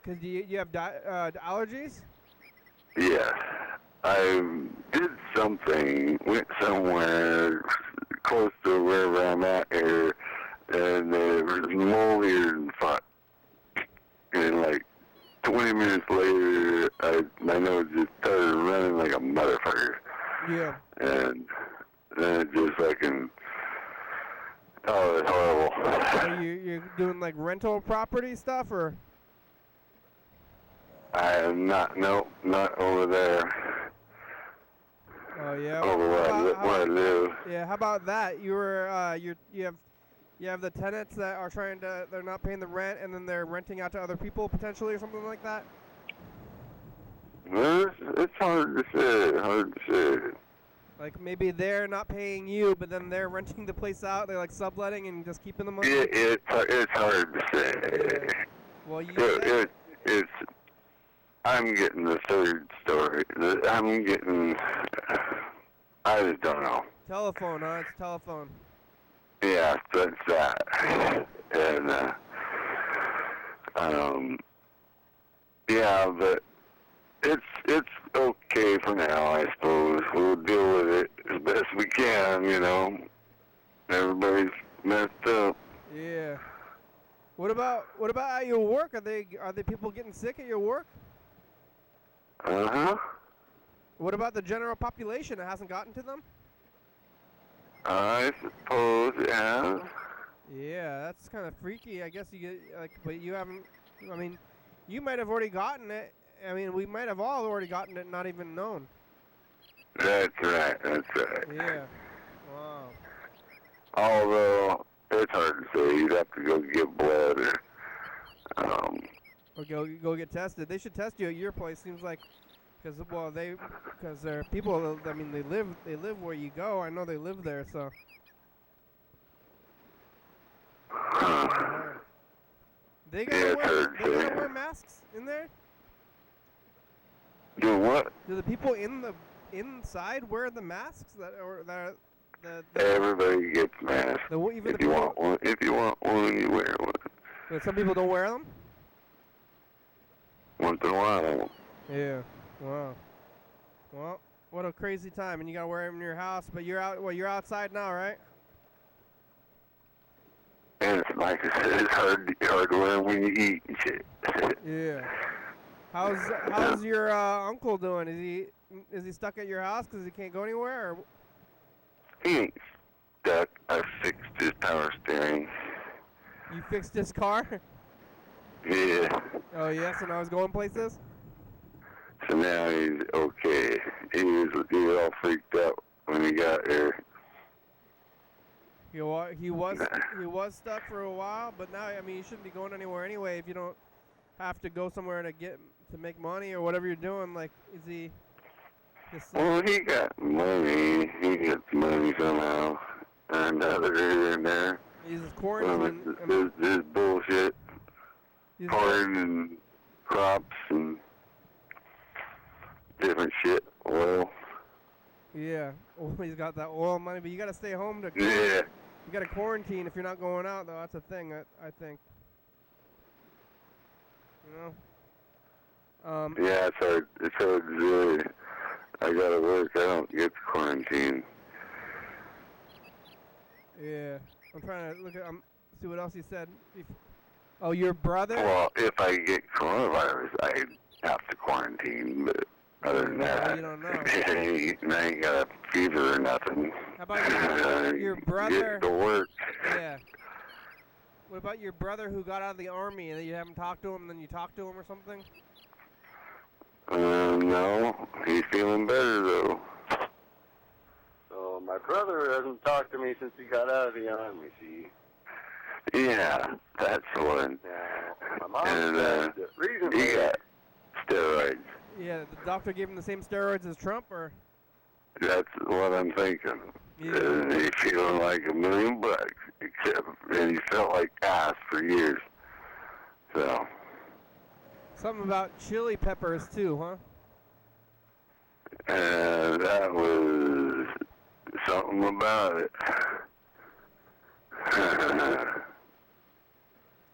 Speaker 1: Because you have allergies?
Speaker 3: Yes. I did something, went somewhere close to wherever I'm at here, and there was moldier than fuck. And like 20 minutes later, my nose just started running like a motherfucker.
Speaker 1: Yeah.
Speaker 3: And then it just fucking, oh, it's horrible.
Speaker 1: Are you're doing like rental property stuff, or?
Speaker 3: I am not, nope, not over there.
Speaker 1: Oh yeah.
Speaker 3: Over where I live.
Speaker 1: Yeah. How about that? You have the tenants that are they're not paying the rent, and then they're renting out to other people potentially, or something like that.
Speaker 3: It's hard to say.
Speaker 1: Like maybe they're not paying you, but then they're renting the place out. They're like subletting and just keeping the money.
Speaker 3: It's hard to say.
Speaker 1: Yeah. Well,
Speaker 3: I'm getting the third story. I just don't know.
Speaker 1: Telephone, huh? It's telephone.
Speaker 3: Yeah, that's that. And, yeah, but it's okay for now, I suppose. We'll deal with it as best we can, you know. Everybody's messed up.
Speaker 1: Yeah. What about at your work? Are they people getting sick at your work?
Speaker 3: Uh-huh.
Speaker 1: What about the general population? It hasn't gotten to them?
Speaker 3: I suppose it has.
Speaker 1: Yeah, that's kind of freaky. I guess you get but you haven't. I mean, you might have already gotten it. I mean, we might have all already gotten it, not even known.
Speaker 3: That's right.
Speaker 1: Yeah. Wow.
Speaker 3: Although it's hard to say, you'd have to go give blood
Speaker 1: Or go get tested. They should test you at your place. Seems like, because there are people. I mean, they live where you go. I know they live there, so. They gotta wear masks in there.
Speaker 3: Do what?
Speaker 1: Do the people inside wear the masks
Speaker 3: Everybody gets masks.
Speaker 1: Even
Speaker 3: if you want one, you wear one.
Speaker 1: But some people don't wear them.
Speaker 3: once in a while.
Speaker 1: Yeah. Wow. Well, what a crazy time, and you gotta wear them in your house, but you're out. Well, you're outside now, right?
Speaker 3: And it's, like I said, it's hard to wear when you eat and shit.
Speaker 1: Yeah. How's your uncle doing? Is he stuck at your house because he can't go anywhere? Or?
Speaker 3: He ain't stuck. I fixed his power steering.
Speaker 1: You fixed his car?
Speaker 3: Yeah.
Speaker 1: Oh yeah, so now he's going places?
Speaker 3: So now he's okay. He was all freaked out when he got here.
Speaker 1: He was stuck for a while, but now I mean you shouldn't be going anywhere anyway if you don't have to go somewhere to make money or whatever you're doing. Like, is he?
Speaker 3: Well, he got money. He gets money somehow, and here and there.
Speaker 1: He's quarantined.
Speaker 3: This bullshit, corn and crops and different shit, oil.
Speaker 1: Yeah, well, he's got that oil money, but you gotta stay home to.
Speaker 3: Yeah.
Speaker 1: You gotta quarantine if you're not going out, though. That's a thing. I think. You know.
Speaker 3: Yeah, it's hard. It's hard to do it. I gotta work. I don't get quarantine.
Speaker 1: Yeah, I'm trying to see what else he said. Oh, your brother?
Speaker 3: Well, if I get coronavirus, I have to quarantine, but other than that,
Speaker 1: you don't know.
Speaker 3: I ain't got a fever or nothing.
Speaker 1: How about your brother?
Speaker 3: Get to work.
Speaker 1: Yeah. What about your brother who got out of the army and you haven't talked to him, and then you talked to him or something?
Speaker 3: No, he's feeling better though. So my brother hasn't talked to me since he got out of the army. See? Yeah, that's the one. My mom said the reason he got steroids.
Speaker 1: Yeah, the doctor gave him the same steroids as Trump, or?
Speaker 3: That's what I'm thinking. Yeah. He's feeling like $1 million, and he felt like ass for years. So.
Speaker 1: Something about chili peppers too, huh?
Speaker 3: That was something about it.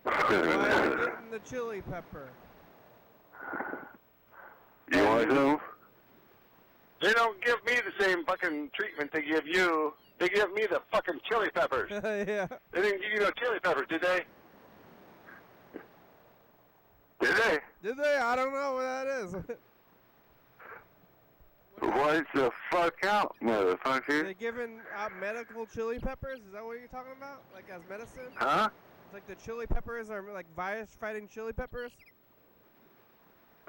Speaker 1: Why are you getting the chili pepper?
Speaker 3: You want some?
Speaker 4: They don't give me the same fucking treatment they give you. They give me the fucking chili peppers.
Speaker 1: Yeah.
Speaker 4: They didn't give you no chili peppers, did they?
Speaker 3: Did they?
Speaker 1: Did they? I don't know what that is.
Speaker 3: What the fuck out, motherfucker?
Speaker 1: They giving out medical chili peppers? Is that what you're talking about? Like as medicine?
Speaker 3: Huh?
Speaker 1: It's like the chili peppers are like virus-fighting chili peppers?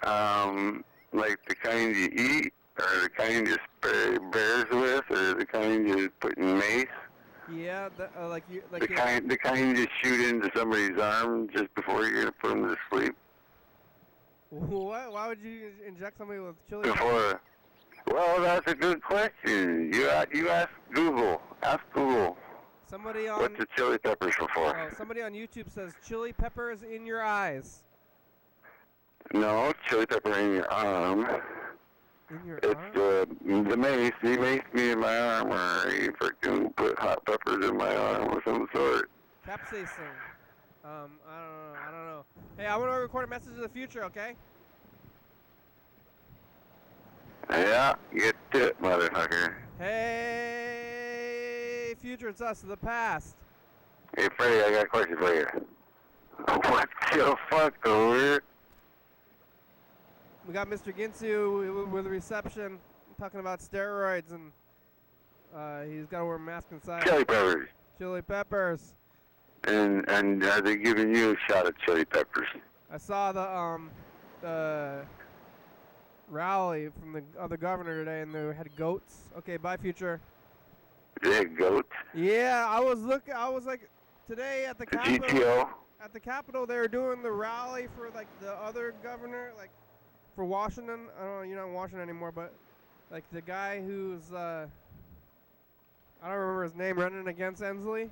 Speaker 3: Like the kind you eat, or the kind you spray bears with, or the kind you put in mace?
Speaker 1: Yeah,
Speaker 3: the kind you shoot into somebody's arm just before you're gonna put them to sleep.
Speaker 1: What? Why would you inject somebody with chili
Speaker 3: peppers? Well, that's a good question. You ask Google. Ask Google.
Speaker 1: Somebody on.
Speaker 3: What's the chili peppers for?
Speaker 1: Oh, somebody on YouTube says chili peppers in your eyes.
Speaker 3: No, chili pepper in your arm.
Speaker 1: In your
Speaker 3: arm? The mace. He maced me in my arm, or he freaking put hot peppers in my arm of some sort.
Speaker 1: Capsaicin. I don't know. Hey, I want to record a message to the future, okay?
Speaker 3: Yeah, get to it, motherfucker.
Speaker 1: Hey, future, it's us, the past.
Speaker 3: Hey, Freddy, I got a question for you. What the fuck over here?
Speaker 1: We got Mr. Ginsu with reception talking about steroids, and he's got to wear a mask inside.
Speaker 3: Chili peppers.
Speaker 1: Chili peppers.
Speaker 3: And are they giving you a shot of chili peppers?
Speaker 1: I saw the rally from the other governor today, and they had goats. Okay, bye, future.
Speaker 3: They had goats?
Speaker 1: Yeah, I was like, today at the Capitol.
Speaker 3: GTO?
Speaker 1: At the Capitol, they were doing the rally for, like, the other governor, like, for Washington. I don't know, you're not in Washington anymore, but, like, the guy who's, I don't remember his name, running against Ensley.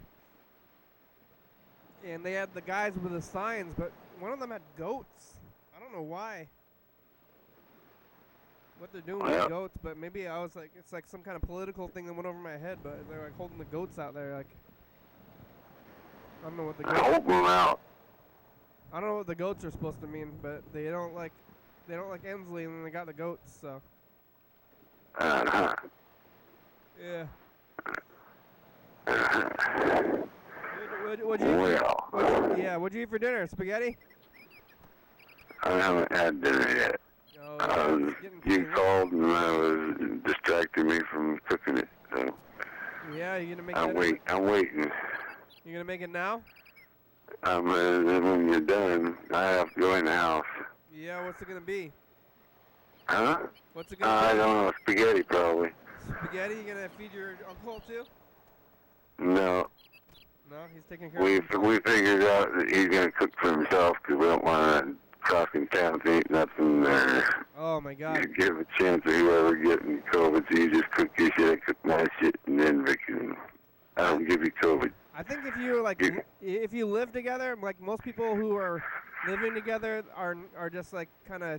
Speaker 1: And they had the guys with the signs, but one of them had goats. I don't know why. What they're doing with goats, but maybe I was like, it's like some kind of political thing that went over my head, but they're like holding the goats out there, like, I don't know what the goats.
Speaker 3: Hold them out.
Speaker 1: I don't know what the goats are supposed to mean, but they don't like Emsley, and then they got the goats. So
Speaker 3: Uh-huh.
Speaker 1: yeah.
Speaker 3: Uh-huh.
Speaker 1: What'd you eat?
Speaker 3: Well,
Speaker 1: What'd you eat for dinner? Spaghetti?
Speaker 3: I haven't had dinner yet.
Speaker 1: Oh, it's getting pretty
Speaker 3: You
Speaker 1: late.
Speaker 3: called and I was distracting me from cooking it. So
Speaker 1: Yeah, you gonna make
Speaker 3: I'm
Speaker 1: dinner?
Speaker 3: I'm waiting.
Speaker 1: You gonna make it now?
Speaker 3: When you're done, I have to go in the house.
Speaker 1: Yeah, what's it gonna be?
Speaker 3: Huh?
Speaker 1: What's it gonna
Speaker 3: I
Speaker 1: be?
Speaker 3: don't know. Spaghetti, probably.
Speaker 1: Spaghetti? You gonna feed your uncle too?
Speaker 3: No.
Speaker 1: No, he's taking care
Speaker 3: We
Speaker 1: of himself.
Speaker 3: we figured out that he's gonna cook for himself because we don't want to crossing town to eat nothing there.
Speaker 1: Oh my God.
Speaker 3: You give a chance of whoever getting COVID, so you just cook your shit, cook my shit, and then Vic can, I don't give you COVID.
Speaker 1: I think if you
Speaker 3: Yeah.
Speaker 1: if you live together, like most people who are living together are just like kind of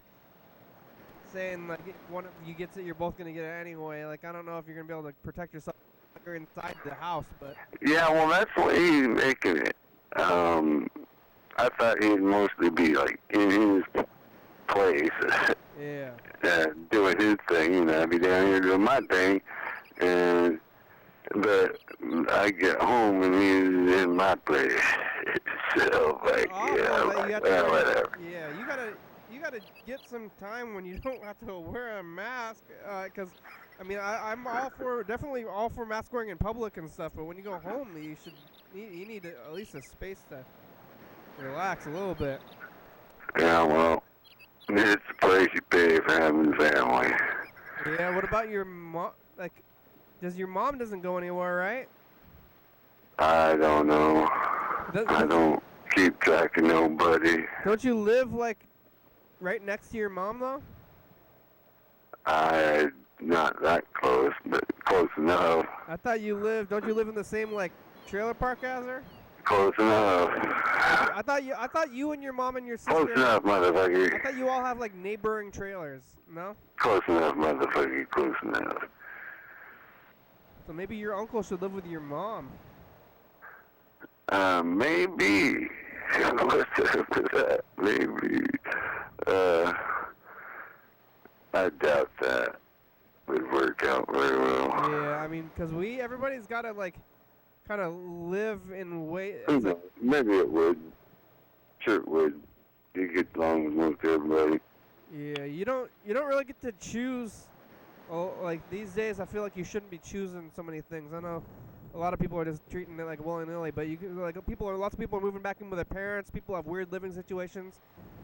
Speaker 1: saying like one of you gets it, you're both gonna get it anyway. Like I don't know if you're gonna be able to protect yourself if you're inside the house, but
Speaker 3: Yeah, well, that's the way he's making it. I thought he'd mostly be like in his place,
Speaker 1: yeah.
Speaker 3: doing his thing, and I'd be down here doing my thing, but I get home and he's in my place. So like, whatever.
Speaker 1: Yeah, you gotta get some time when you don't have to wear a mask, because I mean I'm definitely all for mask wearing in public and stuff, but when you go home you need at least a space to relax a little bit.
Speaker 3: Yeah, well, it's the price you pay for having family.
Speaker 1: Yeah, what about your mom? Like, your mom doesn't go anywhere, right?
Speaker 3: I don't know. I don't keep track of nobody.
Speaker 1: Don't you live like right next to your mom though?
Speaker 3: Not that close, but close enough.
Speaker 1: I thought you lived. Don't you live in the same like trailer park as her?
Speaker 3: Close enough.
Speaker 1: I thought you and your mom and your sister.
Speaker 3: Close enough, motherfucker.
Speaker 1: I thought you all have like neighboring trailers. No?
Speaker 3: Close enough, motherfucker. Close enough.
Speaker 1: So maybe your uncle should live with your mom.
Speaker 3: Maybe. What's up with that? Maybe. I doubt that would work out very well.
Speaker 1: Yeah, I mean, cause everybody's gotta like, kind of live in way.
Speaker 3: Who knows? Maybe it would. Sure it would. You get along with most everybody.
Speaker 1: Yeah, you don't really get to choose. Oh, like these days, I feel like you shouldn't be choosing so many things. I know a lot of people are just treating it like willy-nilly, but lots of people are moving back in with their parents. People have weird living situations.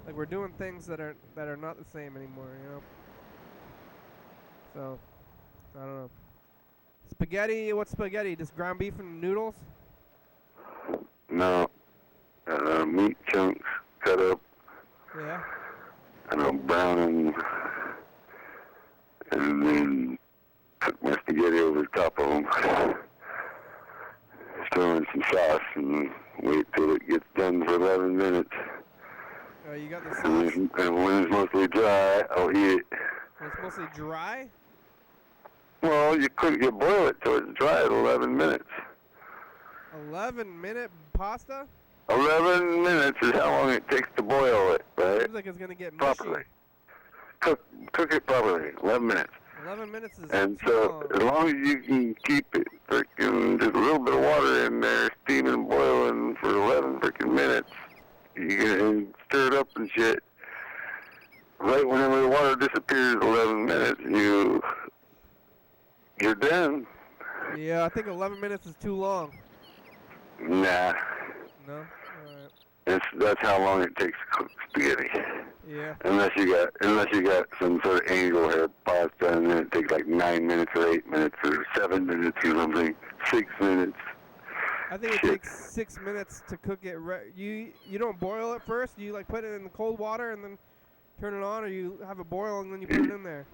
Speaker 1: Like we're doing things that are not the same anymore, you know. So, I don't know. Spaghetti? What's spaghetti? Just ground beef and noodles?
Speaker 3: No. Meat chunks cut up.
Speaker 1: Yeah.
Speaker 3: I know, brown and then put my spaghetti over the top of them. Throw in some sauce and wait till it gets done for 11 minutes.
Speaker 1: You got the sauce?
Speaker 3: And when it's mostly dry, I'll eat it.
Speaker 1: When it's mostly dry?
Speaker 3: Well, you boil it till it's dry at 11 minutes.
Speaker 1: 11-minute pasta?
Speaker 3: 11 minutes is how long it takes to boil it, right?
Speaker 1: Seems like it's gonna get mushy.
Speaker 3: Properly. Cook it properly, 11 minutes.
Speaker 1: 11 minutes is
Speaker 3: And
Speaker 1: too
Speaker 3: so,
Speaker 1: long.
Speaker 3: as long as you can keep it freaking just a little bit of water in there, steaming, boiling for 11 freaking minutes, you can stir it up and shit. Right whenever the water disappears, 11 minutes, you're done.
Speaker 1: Yeah, I think 11 minutes is too long.
Speaker 3: Nah,
Speaker 1: No? Alright.
Speaker 3: that's how long it takes to cook spaghetti.
Speaker 1: Yeah.
Speaker 3: Unless you got some sort of angel hair pasta, and then it takes like 9 minutes or 8 minutes or 7 minutes or something, 6 minutes.
Speaker 1: I think it takes 6 minutes to cook it. You don't boil it first? You like put it in the cold water and then turn it on, or you have it boil and then you put it in there?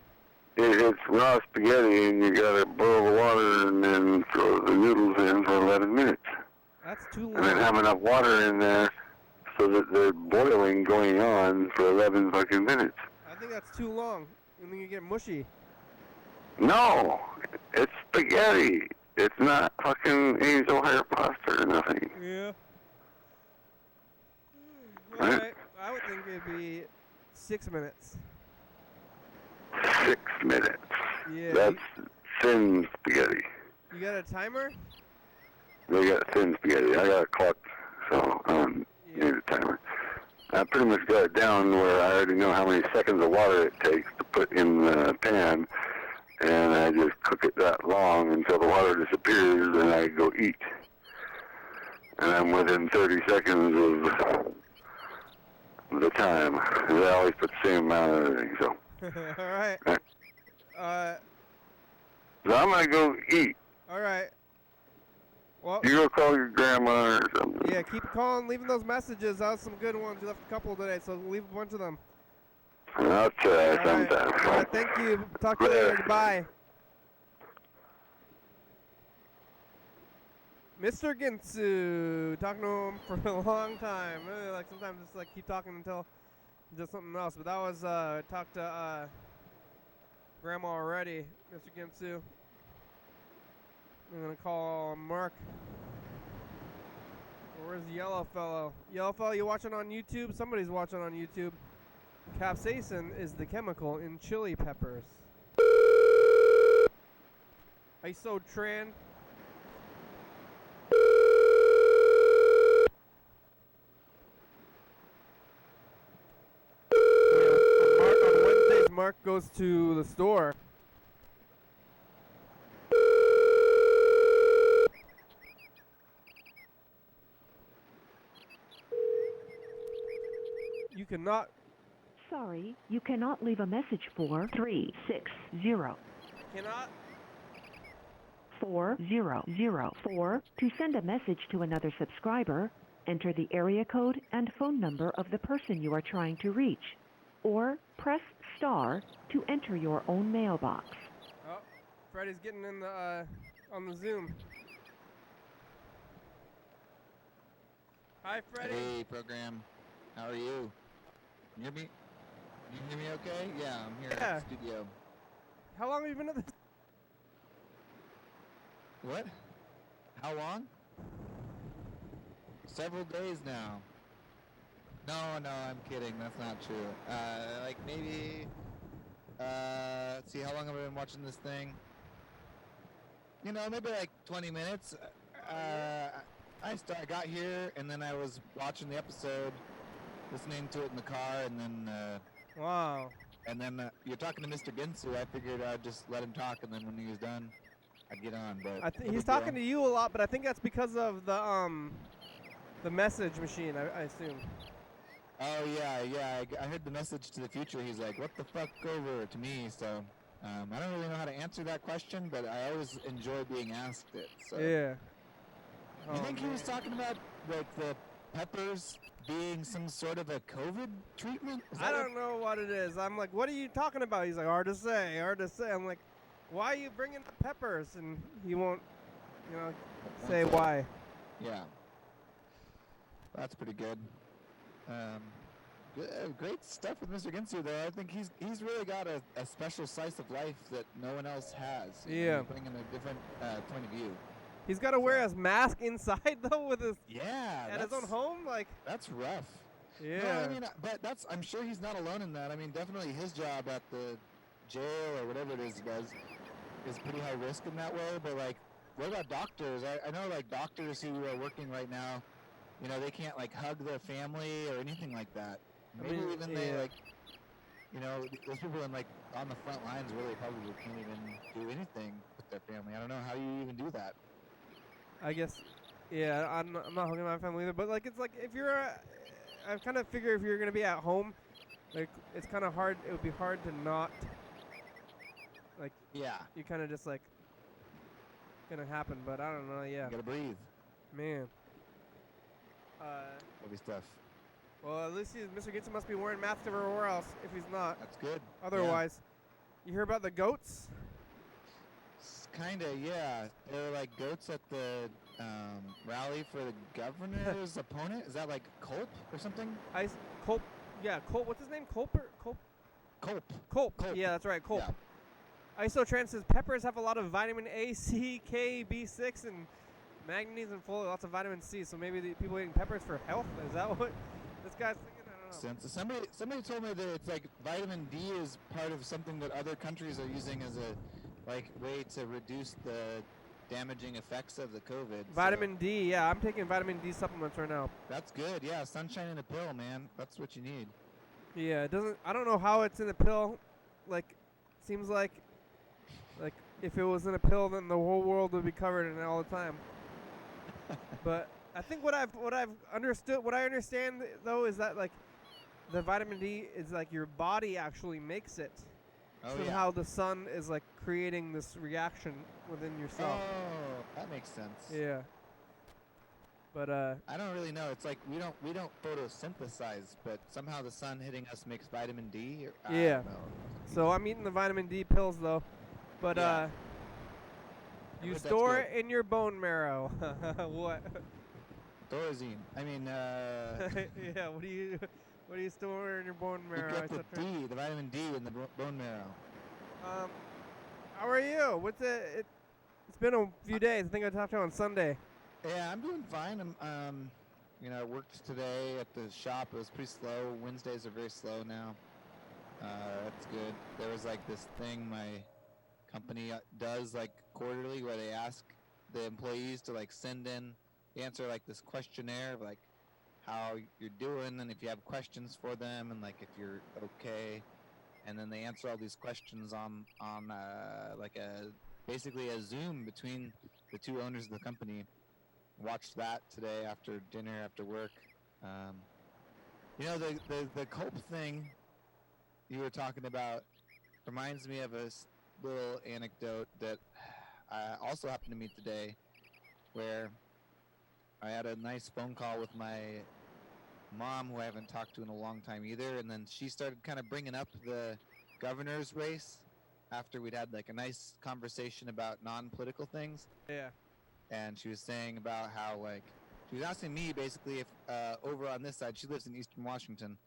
Speaker 3: It's raw spaghetti, and you gotta boil the water and then throw the noodles in for 11 minutes.
Speaker 1: That's too long.
Speaker 3: And then have enough water in there so that they're boiling going on for 11 fucking minutes.
Speaker 1: I think that's too long. And then you get mushy.
Speaker 3: No! It's spaghetti! It's not fucking angel hair pasta or nothing.
Speaker 1: Yeah.
Speaker 3: Right?
Speaker 1: Alright. I would think it'd be 6 minutes.
Speaker 3: 6 minutes.
Speaker 1: Yeah.
Speaker 3: That's thin spaghetti.
Speaker 1: You got a timer?
Speaker 3: They got thin spaghetti. I got a clock, so I don't need a timer. I pretty much got it down where I already know how many seconds of water it takes to put in the pan, and I just cook it that long until the water disappears, and I go eat. And I'm within 30 seconds of the time. And I always put the same amount of everything, so.
Speaker 1: All right.
Speaker 3: So I'm going to go eat.
Speaker 1: All right. Well,
Speaker 3: You go call your grandma or something.
Speaker 1: yeah, keep calling, leaving those messages. That was some good ones. You left a couple today, so leave a bunch of them.
Speaker 3: I'll try
Speaker 1: All right.
Speaker 3: sometime.
Speaker 1: All right, thank you. Talk to you later. Goodbye. Mr. Ginsu, talking to him for a long time. Really, like sometimes just like keep talking until just something else. But that was talked to Grandma already, Mr. Ginsu. I'm gonna call Mark. Where's Yellow Fellow? Yellow Fellow, you watching on YouTube? Somebody's watching on YouTube. Capsaicin is the chemical in chili peppers. Isotran. On Wednesdays, Mark goes to the store. You cannot.
Speaker 5: Sorry, you cannot leave a message for 360.
Speaker 1: Cannot.
Speaker 5: 4004. To send a message to another subscriber, enter the area code and phone number of the person you are trying to reach, or press star to enter your own mailbox.
Speaker 1: Oh, Freddy's getting in the on the Zoom. Hi, Freddy.
Speaker 6: Hey, program. How are you? Can you hear me? Can you hear me okay? Yeah, I'm here
Speaker 1: Yeah.
Speaker 6: at the studio.
Speaker 1: How long have you been at this?
Speaker 6: What? How long? Several days now. No, I'm kidding. That's not true. Like maybe, let's see, how long have I been watching this thing? You know, maybe like 20 minutes. I got here, and then I was watching the episode, listening to it in the car, and then,
Speaker 1: Wow.
Speaker 6: and then you're talking to Mr. Ginsu. I figured I'd just let him talk, and then when he was done, I'd get on. But
Speaker 1: He's talking to you a lot, but I think that's because of the message machine. I assume.
Speaker 6: Oh yeah. I heard the message to the future. He's like, "What the fuck over?" to me. So I don't really know how to answer that question, but I always enjoy being asked it. So.
Speaker 1: Yeah.
Speaker 6: You
Speaker 1: Oh,
Speaker 6: think he was
Speaker 1: man.
Speaker 6: talking about like the peppers being some sort of a COVID treatment? Is
Speaker 1: I
Speaker 6: that
Speaker 1: don't know what it is. I'm like, what are you talking about? He's like, hard to say. I'm like, why are you bringing up peppers? And he won't, say
Speaker 6: Okay.
Speaker 1: why.
Speaker 6: Yeah. That's pretty good. Great stuff with Mr. Ginsu though. I think he's really got a special slice of life that no one else has.
Speaker 1: Yeah.
Speaker 6: He's bringing a different point of view.
Speaker 1: He's got to wear his mask inside though, with his
Speaker 6: Yeah.
Speaker 1: at his own home. Like,
Speaker 6: That's rough.
Speaker 1: yeah.
Speaker 6: No, I mean, but I'm sure he's not alone in that. I mean, definitely his job at the jail or whatever it is he does is pretty high risk in that way. But like, what about doctors? I know like doctors who are working right now, they can't like hug their family or anything like that. Maybe even they like, those people in like on the front lines really probably can't even do anything with their family. I don't know how you even do that.
Speaker 1: I guess, yeah, I'm not hugging my family either, but like, it's like if you're, I kind of figure if you're gonna be at home, like it's kind of hard. It would be hard to not, like,
Speaker 6: Yeah.
Speaker 1: you kind of just like, gonna happen. But I don't know. Yeah,
Speaker 6: You gotta breathe.
Speaker 1: man.
Speaker 6: Heavy stuff.
Speaker 1: Well, at least Mr. Ginsu must be wearing masks everywhere else. If he's not,
Speaker 6: That's good.
Speaker 1: otherwise, you hear about the goats?
Speaker 6: Kinda, yeah. They're like goats at the rally for the governor's opponent. Is that like Culp or something?
Speaker 1: Culp. Yeah, Culp. What's his name? Culp.
Speaker 6: Culp.
Speaker 1: Culp.
Speaker 6: Culp.
Speaker 1: Yeah, that's right. Culp.
Speaker 6: Yeah.
Speaker 1: Isotran says peppers have a lot of vitamin A, C, K, B6, and manganese and lots of vitamin C. So maybe the people eating peppers for health. Is that what this guy's thinking? I don't
Speaker 6: makes sense. Somebody told me that it's like vitamin D is part of something that other countries are using as a way to reduce the damaging effects of the COVID.
Speaker 1: Vitamin D, yeah, I'm taking vitamin D supplements right now.
Speaker 6: That's good. Yeah, sunshine in a pill, man. That's what you need.
Speaker 1: Yeah, it doesn't. I don't know how it's in a pill. Like, seems like if it was in a pill, then the whole world would be covered in it all the time. But I think what I understand though is that like the vitamin D is like your body actually makes it.
Speaker 6: Oh,
Speaker 1: Somehow the sun is like creating this reaction within yourself.
Speaker 6: Oh, that makes sense.
Speaker 1: Yeah. But
Speaker 6: I don't really know. It's like we don't photosynthesize, but somehow the sun hitting us makes vitamin D. I
Speaker 1: yeah.
Speaker 6: don't know.
Speaker 1: So I'm eating the vitamin D pills though. But
Speaker 6: Yeah.
Speaker 1: you
Speaker 6: But that's
Speaker 1: store
Speaker 6: good.
Speaker 1: it in your bone marrow. What?
Speaker 6: Thorazine. I mean,
Speaker 1: Yeah. What do you store in your bone
Speaker 6: you
Speaker 1: marrow?
Speaker 6: get the D, the vitamin D in the bone marrow.
Speaker 1: How are you? What's it? It's been a few days. I think I talked to you on Sunday.
Speaker 6: Yeah, I'm doing fine. I worked today at the shop. It was pretty slow. Wednesdays are very slow now. That's good. There was like this thing my company does like quarterly where they ask the employees to like send in, answer like this questionnaire of like how you're doing and if you have questions for them and like if you're okay. And then they answer all these questions on like basically a Zoom between the two owners of the company. Watched that today after dinner, after work. The cope thing you were talking about reminds me of a little anecdote that I also happened to meet today, where I had a nice phone call with my mom, who I haven't talked to in a long time either, and then she started kind of bringing up the governor's race after we'd had like a nice conversation about non-political things.
Speaker 1: Yeah.
Speaker 6: And she was saying about how like she was asking me basically if over on this side, she lives in Eastern Washington,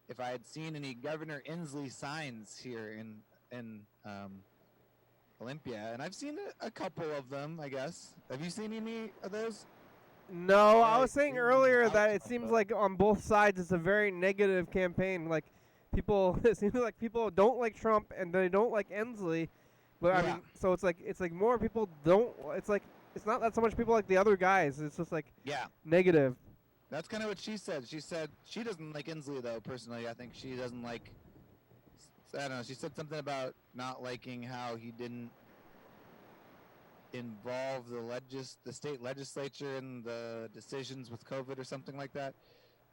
Speaker 6: if I had seen any Governor Inslee signs here in Olympia, and I've seen a couple of them, I guess. Have you seen any of those?
Speaker 1: No, I
Speaker 6: Yeah,
Speaker 1: was saying
Speaker 6: you
Speaker 1: earlier
Speaker 6: talked
Speaker 1: that it
Speaker 6: about
Speaker 1: seems
Speaker 6: that.
Speaker 1: like on both sides it's a very negative campaign. Like it seems like people don't like Trump and they don't like Inslee, but I
Speaker 6: Yeah.
Speaker 1: mean, so it's like more people don't. It's not that so much people like the other guys. It's just like
Speaker 6: Yeah.
Speaker 1: negative.
Speaker 6: That's kind of what she said. She said she doesn't like Inslee, though, personally. I think she doesn't like... I don't know. She said something about not liking how he didn't involve the state legislature in the decisions with COVID or something like that.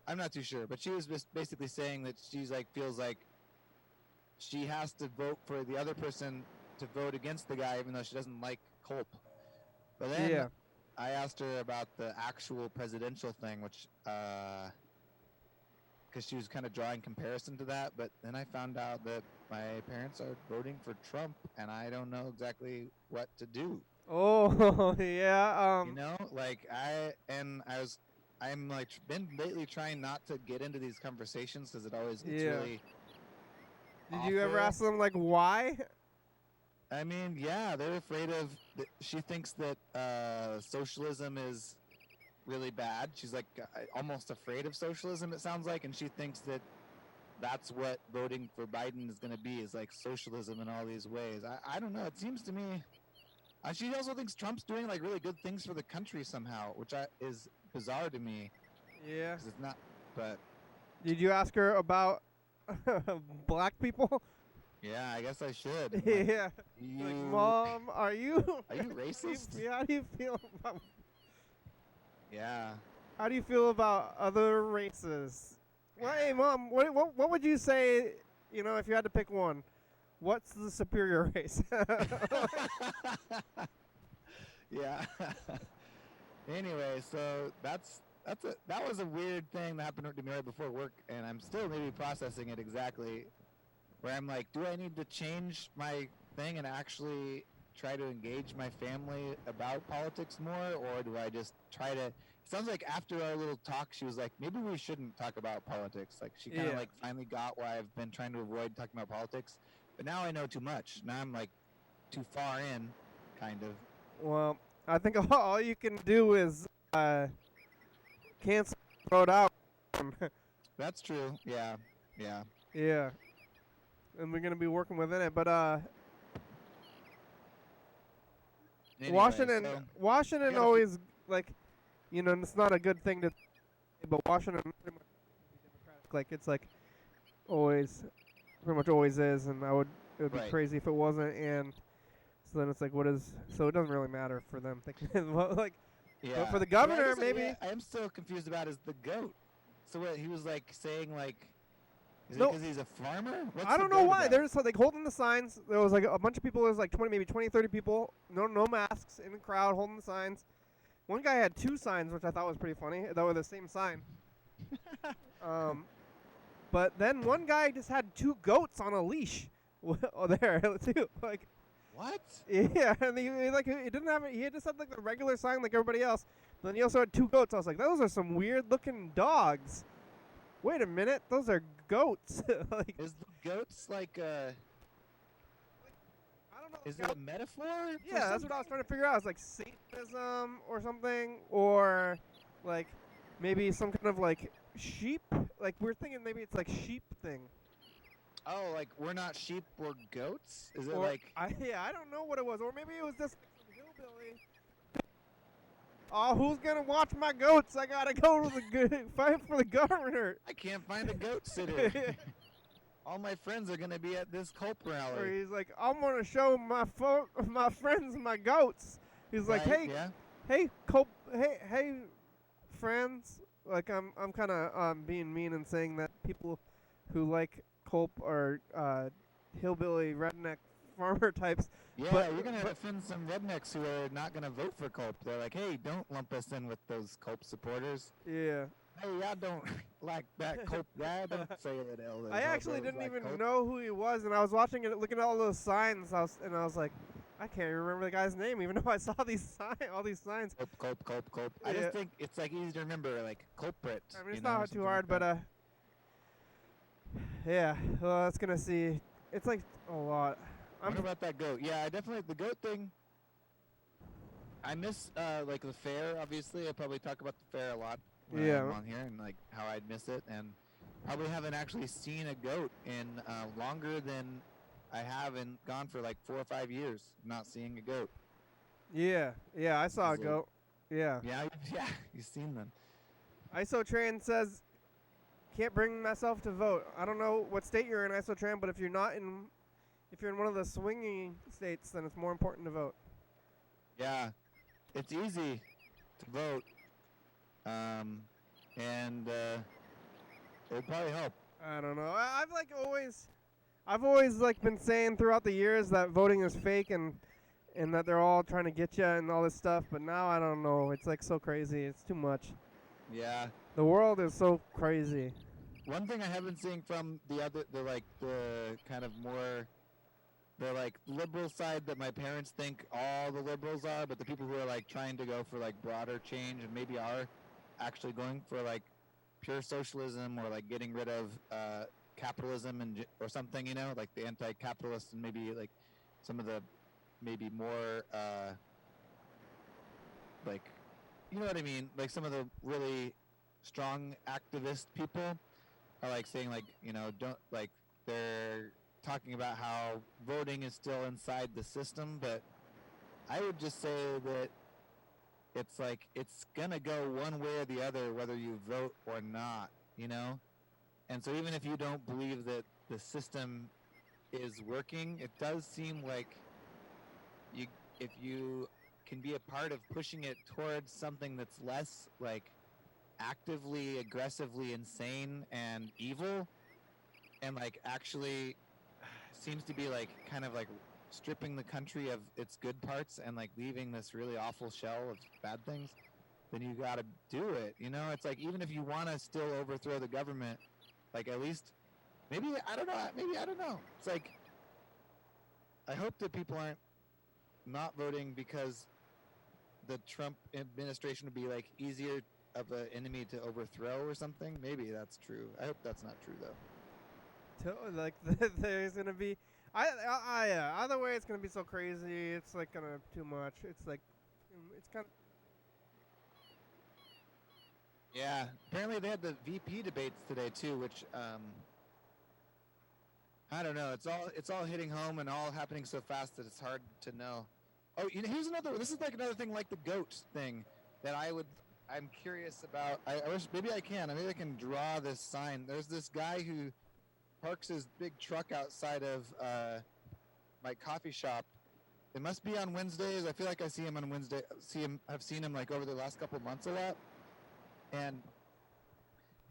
Speaker 6: I'm not too sure. But she was just basically saying that she's like feels like she has to vote for the other person to vote against the guy, even though she doesn't like Culp. But then...
Speaker 1: Yeah.
Speaker 6: I asked her about the actual presidential thing, which, because she was kind of drawing comparison to that, but then I found out that my parents are voting for Trump, and I don't know exactly what to do.
Speaker 1: Oh yeah.
Speaker 6: I'm like been lately trying not to get into these conversations because it always gets
Speaker 1: Yeah.
Speaker 6: really.
Speaker 1: Did you ever
Speaker 6: awful.
Speaker 1: ask them like why?
Speaker 6: I mean, yeah, they're afraid of. She thinks that socialism is really bad. She's like almost afraid of socialism. It sounds like, and she thinks that that's what voting for Biden is going to be, is like socialism in all these ways. I don't know. It seems to me. She also thinks Trump's doing like really good things for the country somehow, which is bizarre to me.
Speaker 1: Yeah.
Speaker 6: 'Cause it's not. But
Speaker 1: Did you ask her about black people?
Speaker 6: yeah, I guess I should. Like,
Speaker 1: Yeah.
Speaker 6: you,
Speaker 1: Like, Mom, are you?
Speaker 6: Are you racist?
Speaker 1: How do you feel about?
Speaker 6: Yeah.
Speaker 1: How do you feel about other races? Well, hey, Mom, what would you say? You know, if you had to pick one, what's the superior race?
Speaker 6: Yeah. Anyway, so that was a weird thing that happened to me right before work, and I'm still maybe processing it exactly. Where I'm like, do I need to change my thing and actually try to engage my family about politics more, or do I just try to? It sounds like after our little talk, she was like, maybe we shouldn't talk about politics. Like she kind of
Speaker 1: Yeah.
Speaker 6: like finally got why I've been trying to avoid talking about politics, but now I know too much. Now I'm like too far in, kind of.
Speaker 1: Well, I think all you can do is cancel Rhode out.
Speaker 6: That's true. Yeah. Yeah.
Speaker 1: Yeah. And we're gonna be working within it, but
Speaker 6: Anyway,
Speaker 1: Washington
Speaker 6: so gotta
Speaker 1: always like, you know, and it's not a good thing to, but Washington pretty much Democratic. Like it's like always, pretty much always is, and it would be
Speaker 6: Right.
Speaker 1: crazy if it wasn't. And so then it's like, so it doesn't really matter for them. Well, like,
Speaker 6: yeah.
Speaker 1: but for the
Speaker 6: But I
Speaker 1: governor,
Speaker 6: guess,
Speaker 1: maybe.
Speaker 6: I am still confused about is the goat. So what he was like saying like, is
Speaker 1: No.
Speaker 6: it because he's a farmer? What's
Speaker 1: I
Speaker 6: the
Speaker 1: don't know
Speaker 6: goat
Speaker 1: why.
Speaker 6: about?
Speaker 1: They're just like holding the signs. There was like a bunch of people. There was like 20, maybe 20, 30 people. No masks in the crowd holding the signs. One guy had 2 signs, which I thought was pretty funny. That were the same sign. But then one guy just had 2 goats on a leash. There too. Like,
Speaker 6: What?
Speaker 1: yeah, and he didn't have it. He just had like the regular sign like everybody else. Then he also had 2 goats. I was like, those are some weird looking dogs. Wait a minute, those are goats. Like,
Speaker 6: Is the goats like
Speaker 1: I don't know.
Speaker 6: is it a metaphor? for
Speaker 1: Yeah, that's what I was
Speaker 6: something?
Speaker 1: trying to figure out. It's like Satanism or something, or like maybe some kind of like sheep. Like we're thinking maybe it's like sheep thing.
Speaker 6: Oh, like we're not sheep, we're goats? Is it
Speaker 1: Or
Speaker 6: like
Speaker 1: I don't know what it was. Or maybe it was just some hillbilly. Oh, who's gonna watch my goats? I gotta go to the fight for the governor.
Speaker 6: I can't find a goat sitter? All my friends are gonna be at this Culp
Speaker 1: Or
Speaker 6: rally.
Speaker 1: he's like, I'm gonna show my friends my goats. He's like,
Speaker 6: Right,
Speaker 1: hey,
Speaker 6: yeah.
Speaker 1: hey, hey, friends. Like I'm kind of being mean and saying that people who like Culp are hillbilly redneck farmer types.
Speaker 6: Yeah,
Speaker 1: But-
Speaker 6: you're gonna offend some rednecks who are not gonna vote for Culp. They're like, hey, don't lump us in with those Culp supporters.
Speaker 1: Yeah,
Speaker 6: Hey, I don't like that Culp guy. Don't say it, Elder.
Speaker 1: I actually didn't even know who he was, and I was watching it, looking at all those signs, and I was like, I can't even remember the guy's name, even though I saw all these signs.
Speaker 6: Culp. I
Speaker 1: Yeah.
Speaker 6: just think it's like easy to remember, like culprit.
Speaker 1: I mean, it's
Speaker 6: you know,
Speaker 1: not
Speaker 6: something
Speaker 1: too
Speaker 6: like
Speaker 1: hard,
Speaker 6: that.
Speaker 1: but yeah. Well, that's gonna see. It's like a lot.
Speaker 6: What about that goat? Yeah, I definitely the goat thing. I miss like the fair. Obviously, I probably talk about the fair a lot when
Speaker 1: Yeah.
Speaker 6: I'm on here and like how I'd miss it, and probably haven't actually seen a goat in longer than I haven't gone for like 4 or 5 years not seeing a goat.
Speaker 1: Yeah, I saw a
Speaker 6: Is it-
Speaker 1: goat. Yeah.
Speaker 6: Yeah, you've seen them.
Speaker 1: Isotran says, can't bring myself to vote. I don't know what state you're in, Isotran, but if you're in one of the swinging states, then it's more important to vote.
Speaker 6: Yeah, it's easy to vote, and it would probably help.
Speaker 1: I don't know. I've always like been saying throughout the years that voting is fake and that they're all trying to get you and all this stuff. But now I don't know. It's like so crazy. It's too much.
Speaker 6: Yeah.
Speaker 1: The world is so crazy.
Speaker 6: One thing I have been seeing from the kind of more, the like liberal side that my parents think all the liberals are, but the people who are like trying to go for like broader change and maybe are actually going for like pure socialism or like getting rid of capitalism or something, you know, like the anti-capitalist and maybe like some of the maybe more like, you know what I mean, like some of the really strong activist people are like saying like, you know, don't like they're talking about how voting is still inside the system, but I would just say that it's like it's gonna go one way or the other whether you vote or not, you know? And so even if you don't believe that the system is working, it does seem like if you can be a part of pushing it towards something that's less like actively, aggressively insane and evil, and like actually seems to be like kind of like stripping the country of its good parts and like leaving this really awful shell of bad things, then you gotta do it, you know? It's like even if you want to still overthrow the government, like at least maybe I don't know, it's like I hope that people aren't not voting because the Trump administration would be like easier of an enemy to overthrow or something. Maybe that's true. I hope that's not true though.
Speaker 1: Like there's gonna be, either way it's gonna be so crazy. It's like gonna too much. It's like, it's kind of.
Speaker 6: Yeah, apparently they had the VP debates today too, which I don't know. It's all hitting home and all happening so fast that it's hard to know. Oh, here's another. This is like another thing, like the goat thing that I'm curious about. I wish maybe I can draw this sign. There's this guy who parks his big truck outside of my coffee shop. It must be on Wednesdays. I feel like I see him on Wednesday. I've seen him like over the last couple months a lot. And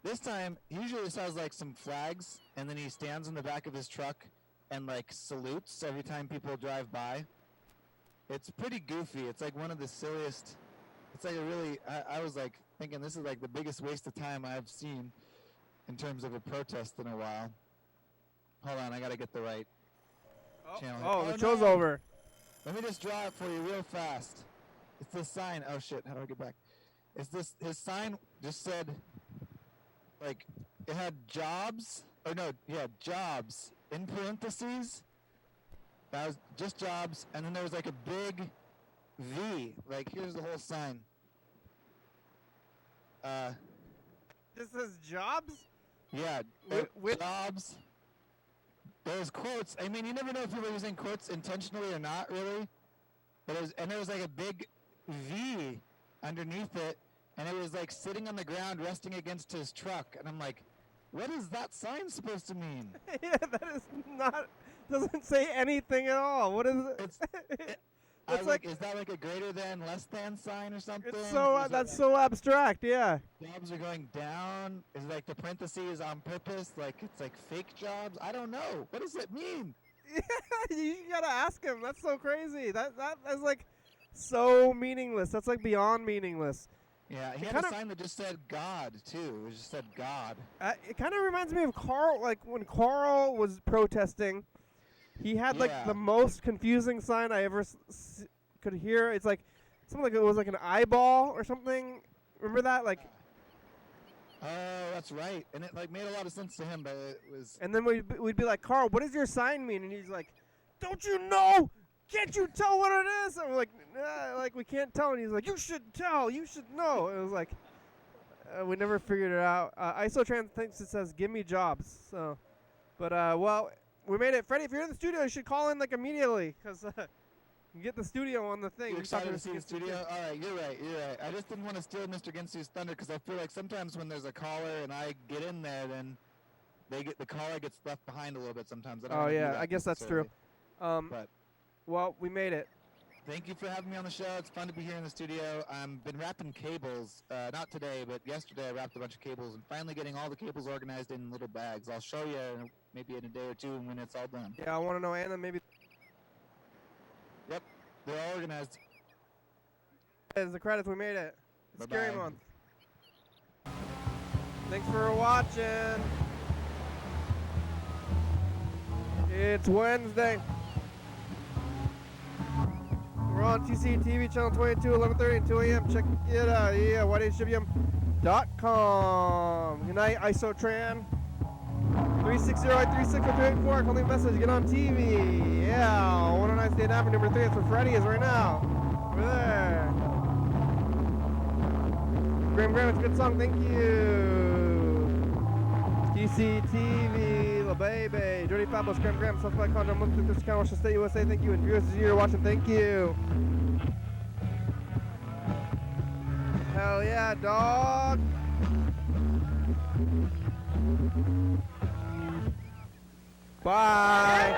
Speaker 6: this time, he usually just has like some flags, and then he stands in the back of his truck and like salutes every time people drive by. It's pretty goofy. It's like one of the silliest. It's like a really. I was like thinking this is like the biggest waste of time I've seen in terms of a protest in a while. Hold on, I gotta get the right channel.
Speaker 1: Oh, the show's over.
Speaker 6: Let me just draw it for you real fast. It's this sign. Oh shit! How do I get back? It's this. His sign just said, like, it had jobs. Or no, yeah, jobs in parentheses. That was just jobs, and then there was like a big V. Like, here's the whole sign.
Speaker 1: This says jobs?
Speaker 6: Yeah,
Speaker 1: With
Speaker 6: jobs. There's quotes. I mean, you never know if people are using quotes intentionally or not, really. But there was like a big V underneath it, and it was like sitting on the ground, resting against his truck. And I'm like, what is that sign supposed to mean?
Speaker 1: Yeah, that is not. Doesn't say anything at all. What is it?
Speaker 6: It's like, is that like a greater than, less than sign or something?
Speaker 1: It's so that's so abstract. Yeah.
Speaker 6: Jobs are going down. Is it like the parentheses on purpose? Like it's like fake jobs? I don't know. What does it mean?
Speaker 1: Yeah, you gotta ask him. That's so crazy. That's like so meaningless. That's like beyond meaningless.
Speaker 6: Yeah, he had a sign that just said God too. It just said God.
Speaker 1: It kind of reminds me of Carl. Like when Carl was protesting, he had like the most confusing sign I ever could hear. It's like something like it was like an eyeball or something. Remember that? Like.
Speaker 6: Oh, that's right. And it like made a lot of sense to him, but it was.
Speaker 1: And then we'd be like, Carl, what does your sign mean? And he's like, don't you know? Can't you tell what it is? And we're like, nah, like we can't tell. And he's like, you should tell. You should know. And it was like, we never figured it out. Isotran thinks it says, give me jobs. So, but well, we made it. Freddy, if you're in the studio, you should call in like immediately because you get the studio on the thing.
Speaker 6: You're excited to see the studio? All right, you're right. I just didn't want to steal Mr. Ginsu's thunder because I feel like sometimes when there's a caller and I get in there, then the caller gets left behind a little bit sometimes. I don't
Speaker 1: yeah, I guess that's true.
Speaker 6: But
Speaker 1: well, we made it.
Speaker 6: Thank you for having me on the show. It's fun to be here in the studio. I've been wrapping cables. Not today, but yesterday I wrapped a bunch of cables and finally getting all the cables organized in little bags. I'll show you maybe in a day or two when it's all done.
Speaker 1: Yeah, I want to know, Anna, maybe.
Speaker 6: Yep, they're all organized.
Speaker 1: As the credits, we made it. It's
Speaker 6: Bye-bye.
Speaker 1: Scary Month. Thanks for watching. It's Wednesday. We're on TCTV channel 22, 11:30 and 2 a.m. Check it out. Yeah, YDHWM.com. Good night, Isotran. 360-836-0284. Call me a message. Get on TV. Yeah. 109 State Avenue, number 3. That's where Freddy is right now. Over there. Graham, it's a good song. Thank you. TCTV, La Baby, Jody Fabulous, Graham, Southside Contra, Thurston County, Washington State, USA. Thank you. And viewers, you're watching. Thank you. Hell yeah, dog. Bye.